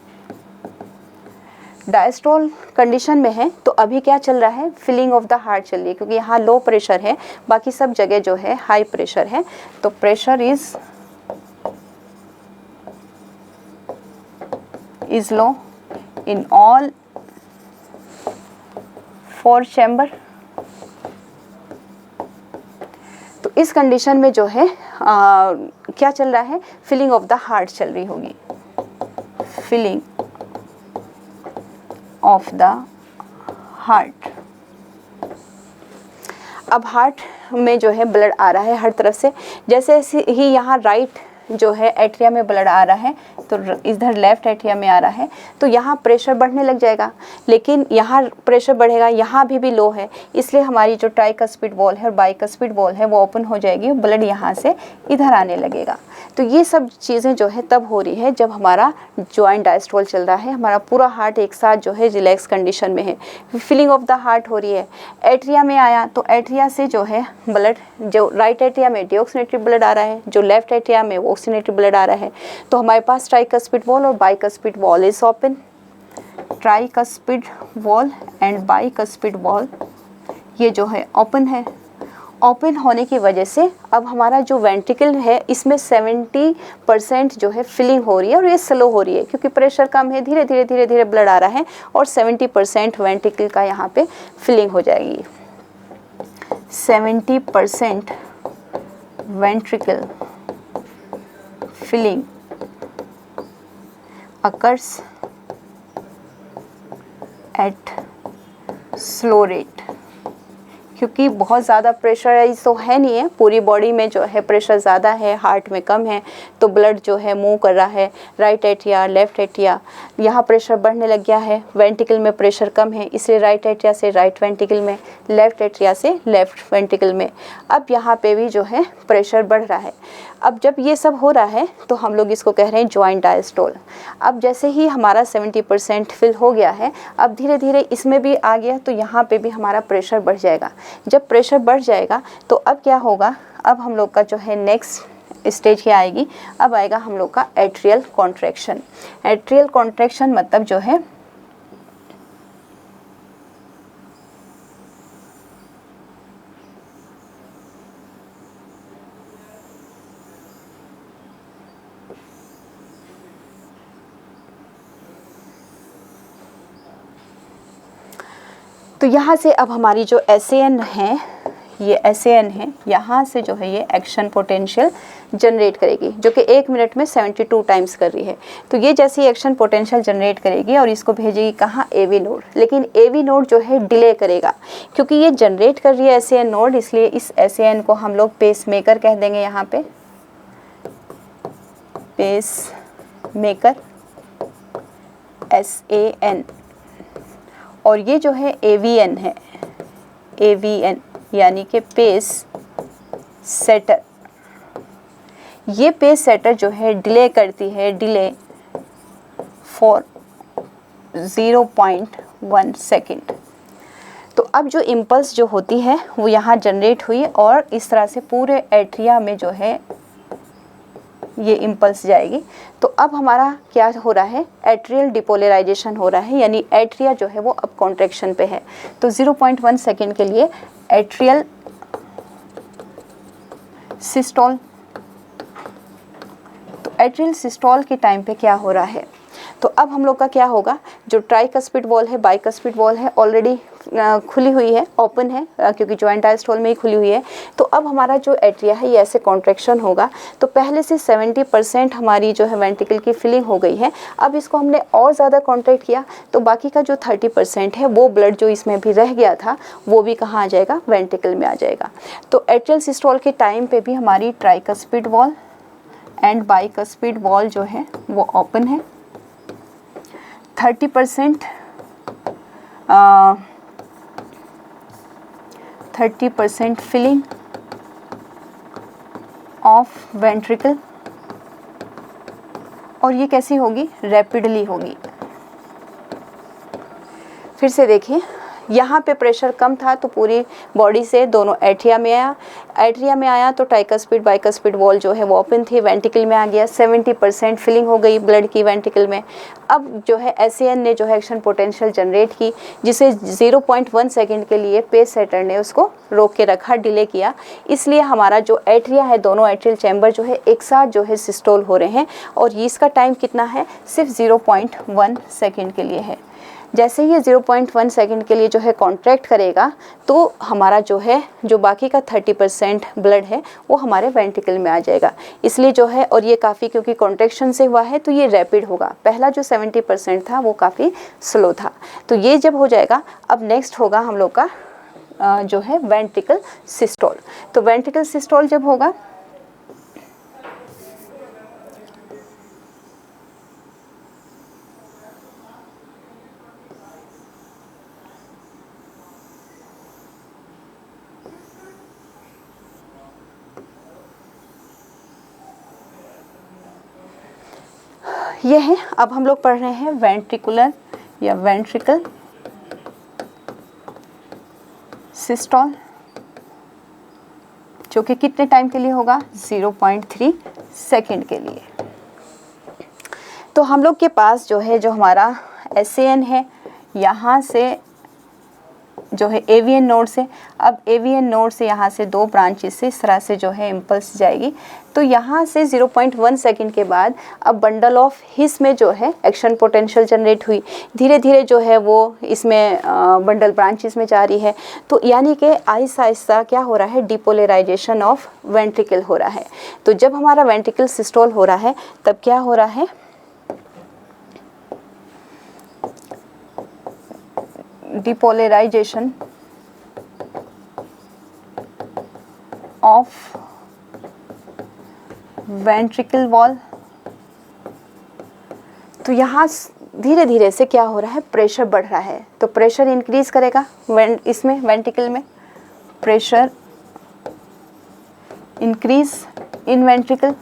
[SPEAKER 1] डायस्टोल कंडीशन में है तो अभी क्या चल रहा है, फिलिंग ऑफ द हार्ट चल रही है, क्योंकि यहाँ लो प्रेशर है, बाकी सब जगह जो है हाई प्रेशर है। तो pressure is low in all four chamber। तो इस कंडीशन में जो है क्या चल रहा है, फिलिंग ऑफ द हार्ट चल रही होगी, फिलिंग ऑफ द हार्ट। अब हार्ट में जो है ब्लड आ रहा है हर तरफ से। जैसे ही यहाँ राइट जो है एट्रिया में ब्लड आ रहा है तो इधर लेफ्ट एट्रिया में आ रहा है, तो यहाँ प्रेशर बढ़ने लग जाएगा। लेकिन यहाँ प्रेशर बढ़ेगा, यहाँ भी लो है, इसलिए हमारी जो ट्राइकस्पिड वॉल है और बाइकस्पिड वॉल है वो ओपन हो जाएगी, ब्लड यहाँ से इधर आने लगेगा। तो ये सब चीज़ें जो है तब हो रही है जब हमारा जॉइंट डायस्टोल चल रहा है, हमारा पूरा हार्ट एक साथ जो है रिलैक्स कंडीशन में है, फीलिंग ऑफ द हार्ट हो रही है। एट्रिया में आया तो एट्रिया से जो है ब्लड, जो राइट एट्रिया में डीऑक्सीनेटेड ब्लड आ रहा है, जो लेफ्ट एट्रिया में ऑक्सीनेटेड ब्लड आ रहा है। तो हमारे पास ट्राइकस्पिड वॉल और bicuspid valve is open. Tricuspid wall and bicuspid valve ये जो है ओपन है। ओपन होने की वजह से अब हमारा जो वेंट्रिकल है इसमें 70% जो है फिलिंग हो रही है, और ये स्लो हो रही है क्योंकि प्रेशर कम है, धीरे धीरे धीरे धीरे ब्लड आ रहा है, और 70% वेंट्रिकल का यहाँ पे फिलिंग हो जाएगी। 70% ventricle filling occurs at slow rate, क्योंकि बहुत ज़्यादा प्रेशराइज तो है नहीं है, पूरी बॉडी में जो है प्रेशर ज़्यादा है, हार्ट में कम है, तो ब्लड जो है मूव कर रहा है राइट एट्रिया लेफ्ट एट्रिया, यहाँ प्रेशर बढ़ने लग गया है। वेंट्रिकल में प्रेशर कम है, इसलिए राइट एट्रिया से राइट वेंट्रिकल में, लेफ्ट एट्रिया से लेफ्ट वेंट्रिकल में। अब यहाँ पे भी जो है प्रेशर बढ़ रहा है। अब जब ये सब हो रहा है तो हम लोग इसको कह रहे हैं जॉइंट डायस्टोल। अब जैसे ही हमारा 70% फिल हो गया है, अब धीरे धीरे इसमें भी आ गया, तो यहाँ पे भी हमारा प्रेशर बढ़ जाएगा। जब प्रेशर बढ़ जाएगा तो अब क्या होगा, अब हम लोग का जो है नेक्स्ट स्टेज क्या आएगी, अब आएगा हम लोग का एट्रियल कॉन्ट्रैक्शन। एट्रियल कॉन्ट्रैक्शन मतलब जो है तो यहाँ से अब हमारी जो SAN है, ये SAN है, यहाँ से जो है ये एक्शन पोटेंशियल जनरेट करेगी, जो कि 1 मिनट में 72 टाइम्स कर रही है। तो ये जैसी एक्शन पोटेंशियल जनरेट करेगी और इसको भेजेगी कहाँ, AV नोड। लेकिन AV नोड जो है डिले करेगा, क्योंकि ये जनरेट कर रही है SAN नोड, इसलिए इस SAN को हम लोग पेस मेकर कह देंगे। यहाँ पे पेस मेकर SAN, और ये जो है AVN है, AVN यानी कि पेस सेटर। ये पेस सेटर जो है डिले करती है, डिले फॉर 0.1 सेकेंड। तो अब जो इम्पल्स जो होती है वो यहाँ जनरेट हुई और इस तरह से पूरे एट्रिया में जो है ये इम्पल्स जाएगी। तो अब हमारा क्या हो रहा है, एट्रियल डिपोलराइजेशन हो रहा है, यानी एट्रिया जो है वो अब कॉन्ट्रैक्शन पे है। तो 0.1 सेकेंड के लिए एट्रियल सिस्टोल। तो एट्रियल सिस्टोल के टाइम पे क्या हो रहा है, तो अब हम लोग का क्या होगा, जो ट्राइकस्पिड वॉल है बाइकस्पिड वॉल है ऑलरेडी खुली हुई है, ओपन है, क्योंकि जॉइंट डायस्टोल में ही खुली हुई है। तो अब हमारा जो एट्रिया है ये ऐसे कॉन्ट्रैक्शन होगा। तो पहले से 70% हमारी जो है वेंट्रिकल की फिलिंग हो गई है, अब इसको हमने और ज़्यादा कॉन्ट्रैक्ट किया, तो बाकी का जो 30% है वो ब्लड जो इसमें भी रह गया था वो भी कहाँ आ जाएगा, वेंट्रिकल में आ जाएगा। तो एट्रियल सिस्टोल के टाइम पे भी हमारी tricuspid wall and bicuspid valve जो है वो ओपन है। 30% फिलिंग ऑफ वेंट्रिकल, और ये कैसी होगी, रैपिडली होगी। फिर से देखिए, यहाँ पे प्रेशर कम था तो पूरी बॉडी से दोनों एट्रिया में आया, एट्रिया में आया तो ट्राइकस्पिड बाइकस्पिड वॉल जो है वो ओपन थी, वेंट्रिकल में आ गया, 70% फिलिंग हो गई ब्लड की वेंट्रिकल में। अब जो है SAN ने जो है एक्शन पोटेंशियल जनरेट की, जिसे 0.1 सेकेंड के लिए पेस सेटर ने उसको रोक के रखा, डिले किया। इसलिए हमारा जो एट्रिया है, दोनों एट्रियल चैम्बर जो है एक साथ जो है सिस्टोल हो रहे हैं, और इसका टाइम कितना है, सिर्फ 0.1 सेकेंड के लिए है। जैसे ही ये 0.1 सेकेंड के लिए जो है कॉन्ट्रैक्ट करेगा तो हमारा जो है, जो बाकी का 30% ब्लड है वो हमारे वेंट्रिकल में आ जाएगा। इसलिए जो है, और ये काफ़ी क्योंकि कॉन्ट्रैक्शन से हुआ है तो ये रैपिड होगा। पहला जो 70% था वो काफ़ी स्लो था। तो ये जब हो जाएगा, अब नेक्स्ट होगा हम लोग का जो है वेंट्रिकल सिस्टोल। तो वेंट्रिकल सिस्टोल जब होगा ये है, अब हम लोग पढ़ रहे हैं वेंट्रिकुलर या वेंट्रिकल सिस्टोल, जो कि कितने टाइम के लिए होगा, 0.3 सेकेंड के लिए। तो हम लोग के पास जो है, जो हमारा SAN है, यहाँ से जो है AVN नोड से, अब AVN नोड से यहाँ से 2 ब्रांचेस से इस तरह से जो है इम्पल्स जाएगी। तो यहाँ से 0.1 सेकेंड के बाद अब बंडल ऑफ हिस में जो है एक्शन पोटेंशियल जनरेट हुई, धीरे धीरे जो है वो इसमें बंडल ब्रांचेस में जा रही है। तो यानी कि आहिस्ता आहिस्ता क्या हो रहा है, डिपोलराइजेशन ऑफ वेंट्रिकल हो रहा है। तो जब हमारा वेंट्रिकल सिस्टोल हो रहा है तब क्या हो रहा है, डिपोलराइजेशन ऑफ वेंट्रिकल वॉल। तो यहाँ धीरे धीरे से क्या हो रहा है, प्रेशर बढ़ रहा है। तो प्रेशर इंक्रीज करेगा इसमें वेंट्रिकल में, प्रेशर इंक्रीज इन वेंट्रिकल।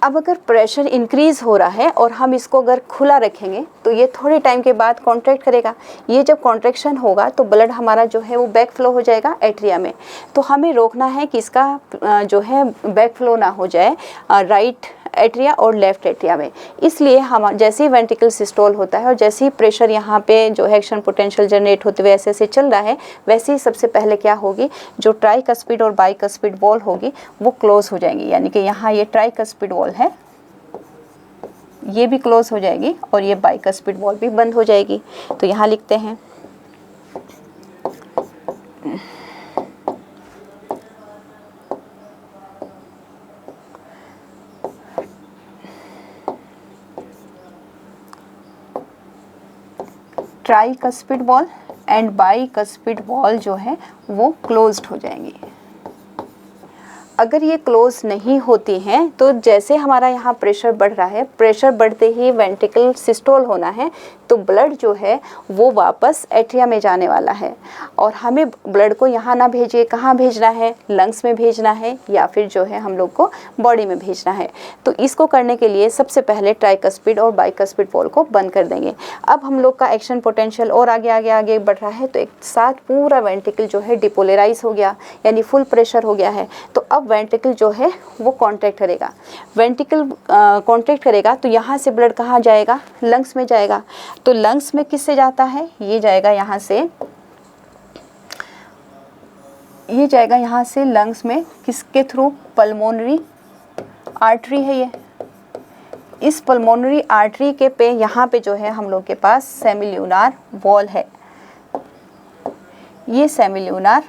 [SPEAKER 1] अब अगर प्रेशर इंक्रीज़ हो रहा है और हम इसको अगर खुला रखेंगे तो ये थोड़े टाइम के बाद कॉन्ट्रैक्ट करेगा। ये जब कॉन्ट्रैक्शन होगा तो ब्लड हमारा जो है वो बैक फ्लो हो जाएगा एट्रिया में। तो हमें रोकना है कि इसका जो है बैक फ्लो ना हो जाए राइट एट्रिया और लेफ्ट एट्रिया में। इसलिए हम जैसे ही वेंट्रिकल सिस्टोल होता है और जैसे ही प्रेशर यहाँ पे जो है एक्शन पोटेंशियल जनरेट होते हुए ऐसे ऐसे चल रहा है, वैसे ही सबसे पहले क्या होगी, जो ट्राइकस्पिड और बाइकस्पिड वॉल होगी वो क्लोज हो जाएंगी। यानी कि यहाँ ये ट्राइकस्पिड वॉल है, ये भी क्लोज हो जाएगी और ये बाइकस्पिड वॉल भी बंद हो जाएगी। तो यहाँ लिखते हैं tricuspid wall and bicuspid valve जो है वो क्लोज्ड हो जाएंगी। अगर ये क्लोज नहीं होती हैं तो जैसे हमारा यहाँ प्रेशर बढ़ रहा है, प्रेशर बढ़ते ही वेंट्रिकल सिस्टोल होना है, तो ब्लड जो है वो वापस एट्रिया में जाने वाला है। और हमें ब्लड को यहाँ ना भेजिए, कहाँ भेजना है, लंग्स में भेजना है या फिर जो है हम लोग को बॉडी में भेजना है। तो इसको करने के लिए सबसे पहले ट्राइकस्पिड और बाइकस्पिड वॉल को बंद कर देंगे। अब हम लोग का एक्शन पोटेंशियल और आगे आगे आगे बढ़ रहा है, तो एक साथ पूरा वेंट्रिकल जो है डिपोलराइज हो गया, यानी फुल प्रेशर हो गया है। तो अब वेंट्रिकल जो है वो कॉन्ट्रैक्ट करेगा। वेंट्रिकल कॉन्ट्रैक्ट करेगा तो यहाँ से ब्लड कहाँ जाएगा, लंग्स में जाएगा। तो लंग्स में किससे जाता है, ये जाएगा यहाँ से, ये जाएगा यहाँ से लंग्स में किसके थ्रू, पल्मोनरी आर्टरी है ये। इस पल्मोनरी आर्टरी के पे यहाँ पे जो है हम लोग के पास सेमिल्यूनार वॉल है, ये सेमिल्यूनार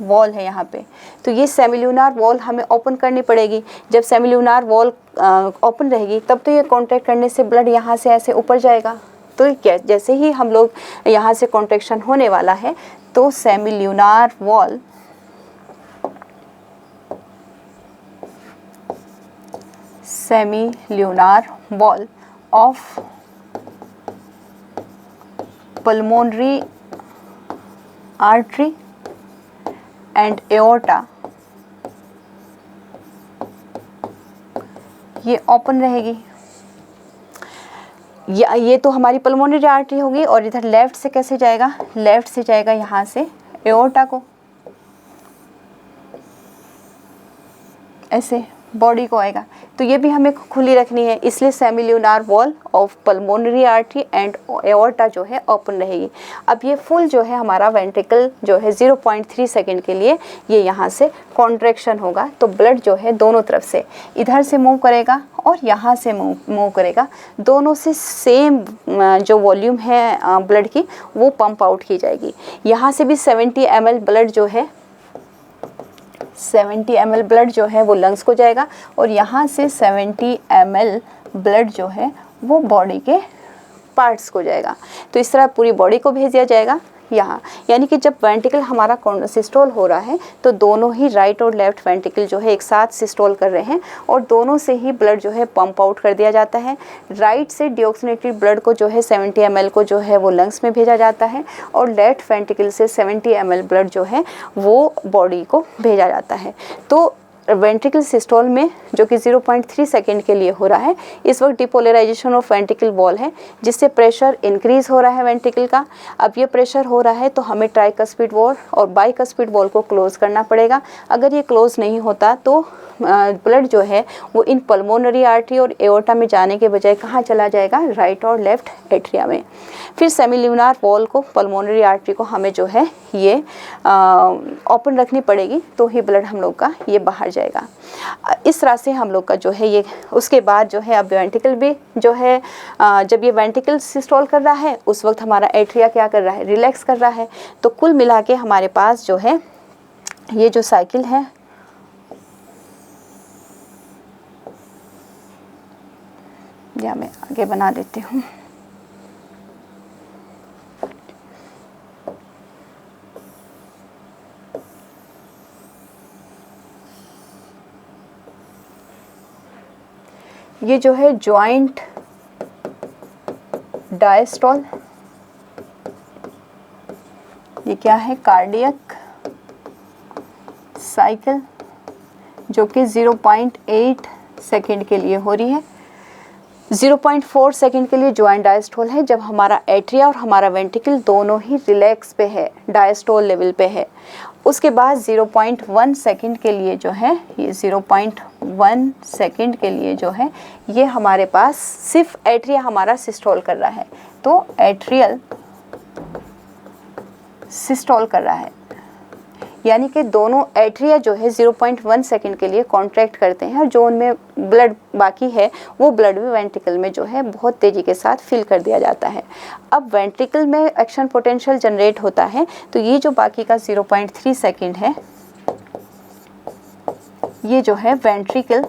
[SPEAKER 1] वॉल है यहाँ पे। तो ये सेमिल्यूनार वॉल हमें ओपन करनी पड़ेगी। जब सेमिल्यूनार वॉल ओपन रहेगी तब तो ये कॉन्ट्रैक्ट करने से ब्लड यहाँ से ऐसे ऊपर जाएगा। तो क्या, जैसे ही हम लोग यहाँ से कॉन्ट्रैक्शन होने वाला है तो semilunar wall of pulmonary artery and aorta ये ओपन रहेगी। ये तो हमारी पल्मोनरी आर्टरी होगी। और इधर लेफ्ट से कैसे जाएगा, लेफ्ट से जाएगा यहाँ से एओर्टा को, ऐसे बॉडी को आएगा। तो ये भी हमें खुली रखनी है, इसलिए semilunar wall of pulmonary artery and aorta जो है ओपन रहेगी। अब ये फुल जो है हमारा वेंट्रिकल जो है 0.3 सेकेंड के लिए ये यहाँ से कॉन्ट्रैक्शन होगा। तो ब्लड जो है दोनों तरफ से, इधर से मूव करेगा और यहाँ से मूव करेगा। दोनों से सेम जो वॉल्यूम है ब्लड की वो पंप आउट की जाएगी। यहाँ से भी 70 ml ब्लड जो है 70 ml ब्लड जो है वो लंग्स को जाएगा और यहाँ से 70 ml ब्लड जो है वो बॉडी के पार्ट्स को जाएगा। तो इस तरह पूरी बॉडी को भेज दिया जाएगा यहाँ, यानी कि जब वेंट्रिकल हमारा सिस्टोल हो रहा है तो दोनों ही राइट और लेफ्ट वेंट्रिकल जो है एक साथ सिस्टोल कर रहे हैं और दोनों से ही ब्लड जो है पंप आउट कर दिया जाता है। राइट से डिऑक्सीनेटेड ब्लड को जो है 70 ml को जो है वो लंग्स में भेजा जाता है और लेफ्ट वेंट्रिकल से 70 ml ब्लड जो है वो बॉडी को भेजा जाता है। तो वेंट्रिकल सिस्टोल में जो कि 0.3 सेकेंड के लिए हो रहा है, इस वक्त डिपोलराइजेशन ऑफ वेंट्रिकल वॉल है जिससे प्रेशर इंक्रीज हो रहा है वेंट्रिकल का। अब ये प्रेशर हो रहा है तो हमें ट्राइकस्पिड वॉल और बाइकस्पिड वॉल को क्लोज करना पड़ेगा। अगर ये क्लोज नहीं होता तो ब्लड जो है वो इन पल्मोनरी आर्टरी और एओर्टा में जाने के बजाय कहाँ चला जाएगा, राइट और लेफ्ट एट्रिया में। फिर सेमिल्यूनार वॉल को, पल्मोनरी आर्टरी को हमें जो है ये ओपन रखनी पड़ेगी तो ही ब्लड हम लोग का ये बाहर जाएगा। इस तरह से हम लोग का जो है ये, उसके बाद जो है अब वेंट्रिकल भी जो है जब ये वेंट्रिकल सिस्टोल कर रहा है उस वक्त हमारा एट्रिया क्या कर रहा है, रिलैक्स कर रहा है। तो कुल मिला के हमारे पास जो है ये जो साइकिल है या मैं आगे बना देती हूँ। ये जो है जॉइंट डायस्टोल, ये क्या है, कार्डियक साइकिल जो कि 0.8 सेकेंड के लिए हो रही है। 0.4 सेकेंड के लिए जॉइंट डायस्टोल है जब हमारा एट्रिया और हमारा वेंट्रिकल दोनों ही रिलैक्स पे है, डायस्टोल लेवल पे है। उसके बाद 0.1 सेकेंड के लिए जो है, ये 0.1 सेकेंड के लिए जो है ये हमारे पास सिर्फ एट्रिया हमारा सिस्टोल कर रहा है। तो एट्रियल सिस्टोल कर रहा है, यानी कि दोनों एट्रिया जो है 0.1 सेकेंड के लिए कॉन्ट्रैक्ट करते हैं और जो उनमें ब्लड बाकी है वो ब्लड भी वेंट्रिकल में जो है बहुत तेज़ी के साथ फिल कर दिया जाता है। अब वेंट्रिकल में एक्शन पोटेंशियल जनरेट होता है तो ये जो बाकी का 0.3 सेकेंड है ये जो है वेंट्रिकल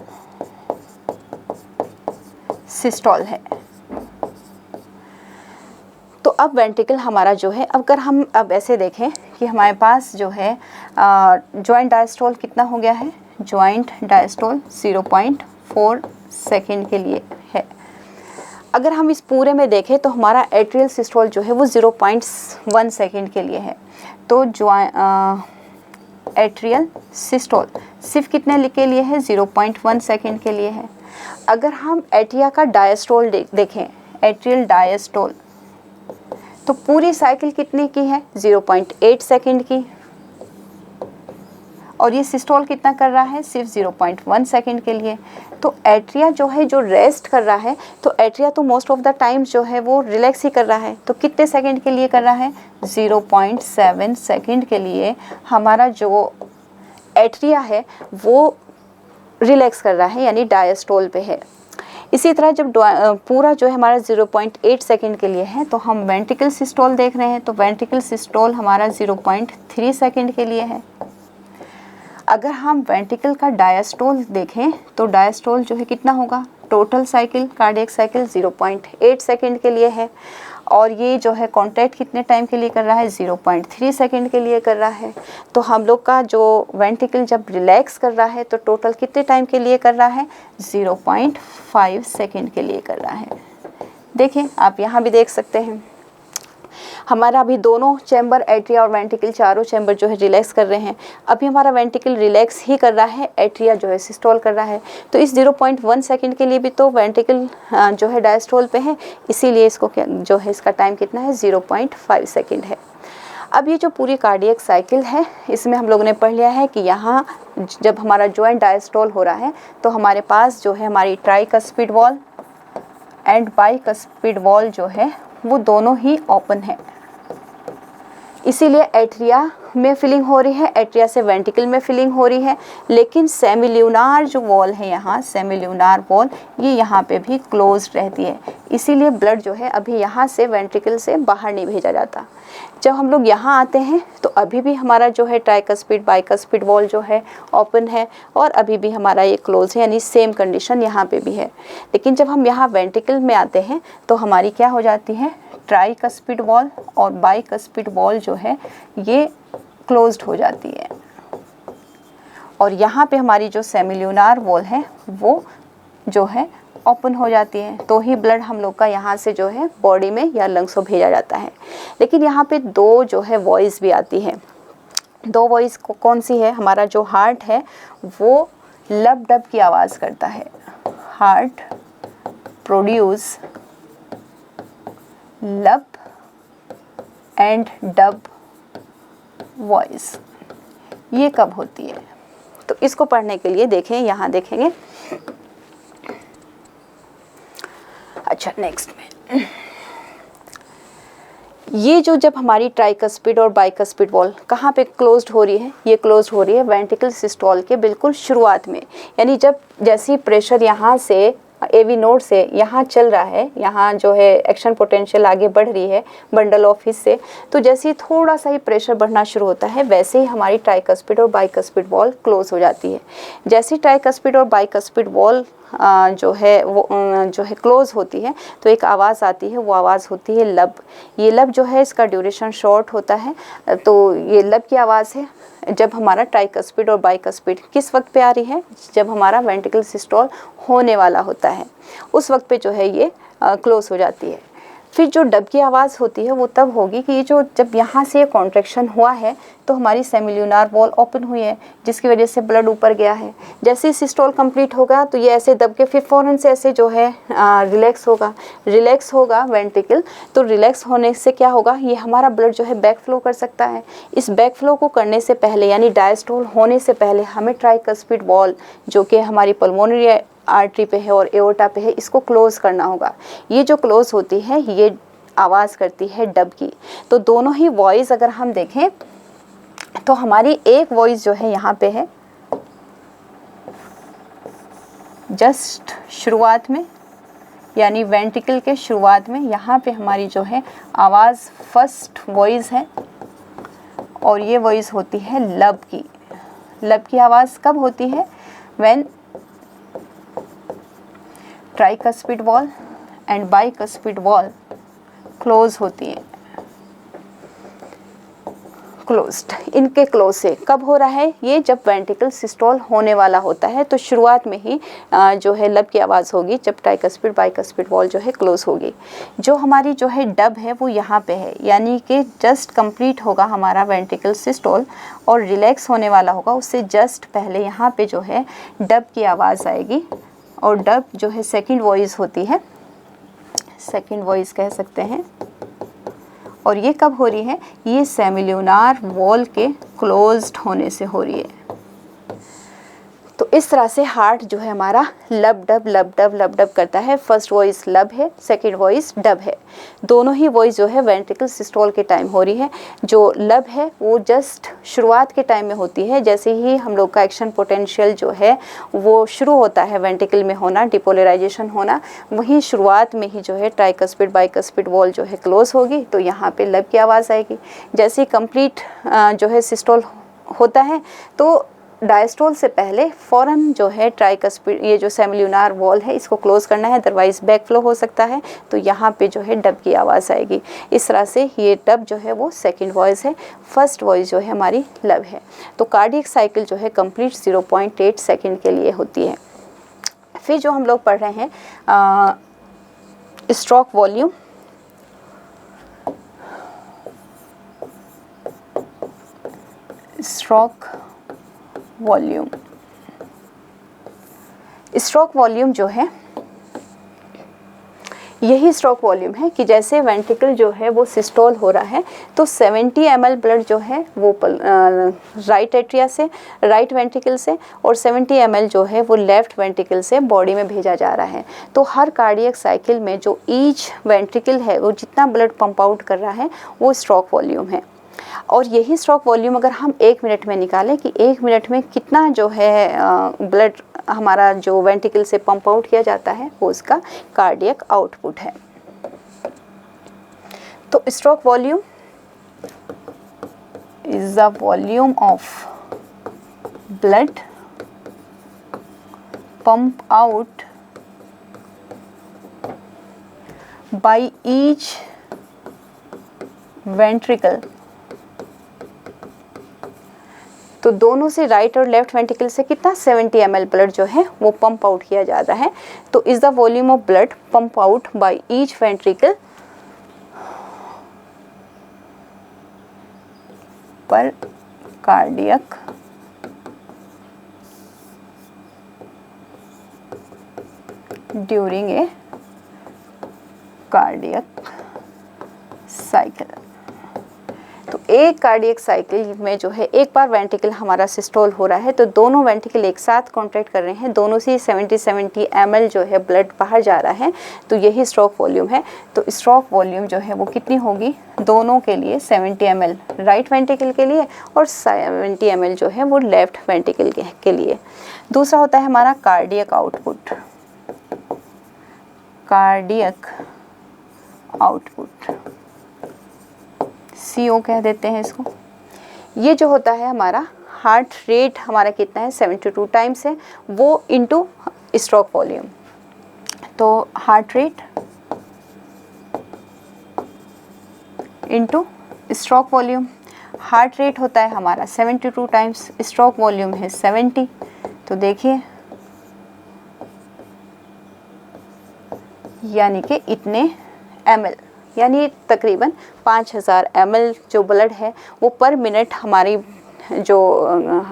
[SPEAKER 1] सिस्टोल है। तो अब वेंट्रिकल हमारा जो है, अगर हम अब ऐसे देखें कि हमारे पास जो है जॉइंट डायस्टोल कितना हो गया है, जॉइंट डायस्टोल 0.4 सेकेंड के लिए है। अगर हम इस पूरे में देखें तो हमारा एट्रियल सिस्टोल जो है वो 0.1 सेकेंड के लिए है। तो एट्रियल सिस्टोल सिर्फ कितने के लिए है, 0.1 सेकेंड के लिए है। अगर हम एट्रिया का डायस्टोल देखें, एट्रियल डायस्टोल, तो पूरी साइकिल कितने की है, 0.8 सेकेंड की, और ये सिस्टोल कितना कर रहा है, सिर्फ 0.1 सेकेंड के लिए। तो एट्रिया जो है जो रेस्ट कर रहा है, तो एट्रिया तो मोस्ट ऑफ द टाइम्स जो है वो रिलैक्स ही कर रहा है। तो कितने सेकेंड के लिए कर रहा है, 0.7 सेकेंड के लिए हमारा जो एट्रिया है वो रिलैक्स कर रहा है, यानी डायस्टोल पे है। इसी तरह जब पूरा जो है हमारा 0.8 सेकेंड के लिए है तो हम वेंट्रिकल सिस्टोल देख रहे हैं, तो वेंट्रिकल सिस्टोल हमारा 0.3 सेकेंड के लिए है। अगर हम वेंट्रिकल का डायस्टोल देखें तो डायस्टोल जो है कितना होगा, total cycle, cardiac cycle 0.8 second के लिए है। और ये जो है कॉन्ट्रैक्ट कितने टाइम के लिए कर रहा है, 0.3 सेकेंड के लिए कर रहा है। तो हम लोग का जो वेंट्रिकल जब रिलैक्स कर रहा है तो टोटल कितने टाइम के लिए कर रहा है, 0.5 सेकेंड के लिए कर रहा है। देखें आप यहाँ भी देख सकते हैं हमारा अभी दोनों चैम्बर, एट्रिया और वेंट्रिकल, चारों चैम्बर जो है रिलैक्स कर रहे हैं। अभी हमारा वेंट्रिकल रिलैक्स ही कर रहा है, एट्रिया जो है सिस्टोल कर रहा है। तो इस 0.1 सेकेंड के लिए भी तो वेंट्रिकल जो है डायस्टोल पे है, इसीलिए इसको क्या जो है इसका टाइम कितना है, 0.5 सेकेंड है। अब ये जो पूरी कार्डियक साइकिल है इसमें हम लोगों ने पढ़ लिया है कि यहाँ जब हमारा जॉइंट डायस्टोल हो रहा है तो हमारे पास जो है हमारी tricuspid wall and bicuspid valve जो है वो दोनों ही ओपन है, इसीलिए एट्रिया में फिलिंग हो रही है, एट्रिया से वेंट्रिकल में फिलिंग हो रही है, लेकिन सेमिल्यूनार जो वॉल है यहाँ, सेमिल्यूनार वॉल, ये यहाँ पे भी क्लोज रहती है। इसीलिए ब्लड जो है अभी यहाँ से वेंट्रिकल से बाहर नहीं भेजा जाता। जब हम लोग यहाँ आते हैं तो अभी भी हमारा जो है ट्राइकस्पिड बाइकस्पिड वॉल जो है ओपन है और अभी भी हमारा ये क्लोज है, यानी सेम कंडीशन यहाँ पे भी है। लेकिन जब हम यहाँ वेंट्रिकल में आते हैं तो हमारी क्या हो जाती है, ट्राइकस्पिड वॉल और बाइकस्पिड वॉल जो है ये क्लोज्ड हो जाती है और यहाँ पे हमारी जो सेमिल्यूनार वॉल है वो जो है ओपन हो जाती है। तो ही ब्लड हम लोग का यहाँ से जो है बॉडी में या लंग्स को भेजा जाता है। लेकिन यहाँ पे दो जो है वॉइस भी आती है। दो वॉइस कौन सी है, हमारा जो हार्ट है वो लब डब की आवाज़ करता है। हार्ट प्रोड्यूस लब एंड डब वॉइस। ये कब होती है, तो इसको पढ़ने के लिए देखें, यहाँ देखेंगे। अच्छा, नेक्स्ट में ये जो जब हमारी ट्राइकस्पिड और बाइकस्पिड वॉल कहाँ पे क्लोज्ड हो रही है, ये क्लोज्ड हो रही है वेंट्रिकल सिस्टोल के बिल्कुल शुरुआत में। यानी जब जैसी प्रेशर यहाँ से एवी नोड से यहाँ चल रहा है, यहाँ जो है एक्शन पोटेंशियल आगे बढ़ रही है बंडल ऑफ हिस्से, तो जैसे ही थोड़ा सा ही प्रेशर बढ़ना शुरू होता है वैसे ही हमारी ट्राइकस्पिड और बाइकस्पिड वॉल क्लोज हो जाती है। जैसे ही ट्राइकस्पिड और बाइकस्पिड वॉल जो है वो जो है क्लोज होती है तो एक आवाज़ आती है, वो आवाज़ होती है लब। ये लब जो है इसका ड्यूरेशन शॉर्ट होता है, तो ये लब की आवाज़ है जब हमारा ट्राइकस्पिड और बाइकस्पिड किस वक्त पे आ रही है, जब हमारा वेंट्रिकल सिस्टोल होने वाला होता है, उस वक्त पे जो है ये क्लोज हो जाती है। फिर जो डब की आवाज़ होती है वो तब होगी कि ये जो जब यहाँ से कॉन्ट्रैक्शन हुआ है तो हमारी सेमिल्यूनार वॉल ओपन हुई है, जिसकी वजह से ब्लड ऊपर गया है। जैसे ही सिस्टोल कंप्लीट होगा तो ये ऐसे दब के फिर फ़ौरन से ऐसे जो है रिलैक्स होगा वेंट्रिकल। तो रिलैक्स होने से क्या होगा, ये हमारा ब्लड जो है बैक फ्लो कर सकता है। इस बैक फ्लो को करने से पहले यानी डायस्टोल होने से पहले हमें ट्राइकस्पिड वॉल जो कि हमारी पल्मोनरी आर्टरी पे है और एओर्टा पे है, इसको क्लोज करना होगा। ये जो क्लोज होती है ये आवाज़ करती है डब की। तो दोनों ही वॉइस अगर हम देखें तो हमारी एक वॉइस जो है यहाँ पे है जस्ट शुरुआत में, यानी वेंट्रिकल के शुरुआत में यहाँ पे हमारी जो है आवाज़ फर्स्ट वॉइस है और ये वॉइस होती है लब की। लब की आवाज़ कब होती है, when tricuspid wall and bicuspid valve close होती है। क्लोज्ड, इनके क्लोज से कब हो रहा है ये, जब वेंट्रिकल सिस्टोल होने वाला होता है तो शुरुआत में ही जो है लब की आवाज़ होगी जब ट्राइकस्पिड बाइकस्पिड वॉल जो है क्लोज होगी। जो हमारी जो है डब है वो यहाँ पे है, यानी कि जस्ट कंप्लीट होगा हमारा वेंट्रिकल सिस्टोल और रिलैक्स होने वाला होगा, उससे जस्ट पहले यहाँ पे जो है डब की आवाज़ आएगी और डब जो है सेकंड वॉइस होती है, सेकंड वॉइस कह सकते हैं। और ये कब हो रही है, ये सेमिल्यूनार वॉल के क्लोज्ड होने से हो रही है। तो इस तरह से हार्ट जो है हमारा लब डब करता है। फर्स्ट वॉइस लब है, सेकंड वॉइस डब है। दोनों ही वॉइस जो है वेंट्रिकल सिस्टोल के टाइम हो रही है। जो लब है वो जस्ट शुरुआत के टाइम में होती है, जैसे ही हम लोग का एक्शन पोटेंशियल जो है वो शुरू होता है वेंट्रिकल में होना, डिपोलराइजेशन होना, वहीं शुरुआत में ही जो है ट्राइकस्पिड बाइकस्पिड वॉल जो है क्लोज होगी तो यहाँ पे लब की आवाज़ आएगी। जैसे ही कंप्लीट जो है सिस्टोल होता है तो डायस्टोल से पहले फ़ौरन जो है ट्राइकस्पिड, ये जो सेमिल्यूनार वॉल है इसको क्लोज करना है, अदरवाइज बैक फ्लो हो सकता है। तो यहाँ पे जो है डब की आवाज़ आएगी। इस तरह से ये डब जो है वो सेकंड वॉइस है, फर्स्ट वॉइस जो है हमारी लब है। तो कार्डियक साइकिल जो है कंप्लीट 0.8 सेकंड के लिए होती है। फिर जो हम लोग पढ़ रहे हैं stroke volume. Stroke volume, stroke volume जो है यही स्ट्रोक वॉल्यूम है कि जैसे वेंट्रिकल जो है वो सिस्टोल हो रहा है तो 70 ml ब्लड जो है वो राइट एट्रिया से, राइट वेंट्रिकल से, और 70 ml जो है वो लेफ्ट वेंट्रिकल से बॉडी में भेजा जा रहा है। तो हर कार्डियक साइकिल में जो ईच वेंट्रिकल है वो जितना ब्लड पंप आउट कर रहा है वो स्ट्रोक वॉल्यूम है। और यही स्ट्रोक वॉल्यूम अगर हम 1 मिनट में निकालें कि 1 मिनट में कितना जो है ब्लड हमारा जो वेंट्रिकल से पंप आउट किया जाता है, वो उसका कार्डियक आउटपुट है। तो stroke volume is the volume of blood pump out by each ventricle. तो दोनों से राइट और लेफ्ट वेंट्रिकल से कितना 70 ml ब्लड जो है वो पंप आउट किया जाता है। तो is the volume of blood pump out by each ventricle per cardiac during a cardiac cycle. तो एक कार्डियक साइकिल में जो है एक बार वेंट्रिकल हमारा सिस्टोल हो रहा है तो दोनों वेंट्रिकल एक साथ कॉन्ट्रैक्ट कर रहे हैं, दोनों से 70 ml जो है ब्लड बाहर जा रहा है, तो यही स्ट्रोक वॉल्यूम है। तो स्ट्रोक वॉल्यूम जो है वो कितनी होगी, दोनों के लिए 70 ml राइट वेंट्रिकल के लिए और 70 ml जो है वो लेफ्ट वेंट्रिकल के लिए। दूसरा होता है हमारा cardiac output, cardiac output CO कह देते हैं इसको। ये जो होता है हमारा हार्ट रेट हमारा कितना है 72 टाइम्स है, वो इनटू स्ट्रोक वॉल्यूम। तो heart rate into stroke volume, heart rate होता है हमारा 72 टाइम्स, स्ट्रोक वॉल्यूम है 70। तो देखिए यानी कि इतने ml, यानी तकरीबन 5000 ml जो ब्लड है वो पर मिनट हमारी जो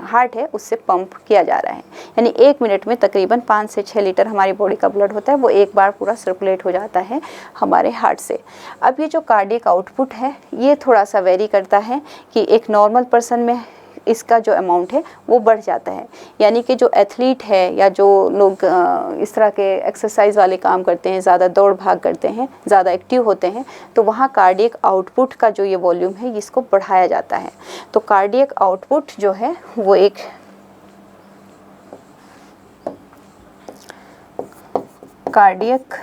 [SPEAKER 1] हार्ट है उससे पंप किया जा रहा है। यानी 1 मिनट में तकरीबन 5 से 6 लीटर हमारी बॉडी का ब्लड होता है, वो एक बार पूरा सर्कुलेट हो जाता है हमारे हार्ट से। अब ये जो कार्डियक आउटपुट है ये थोड़ा सा वेरी करता है कि एक नॉर्मल पर्सन में इसका जो अमाउंट है वो बढ़ जाता है। यानी कि जो एथलीट है या जो लोग इस तरह के एक्सरसाइज वाले काम करते हैं, ज़्यादा दौड़ भाग करते हैं, ज़्यादा एक्टिव होते हैं, तो वहाँ कार्डियक आउटपुट का जो ये वॉल्यूम है इसको बढ़ाया जाता है। तो कार्डियक आउटपुट जो है वो एक कार्डियक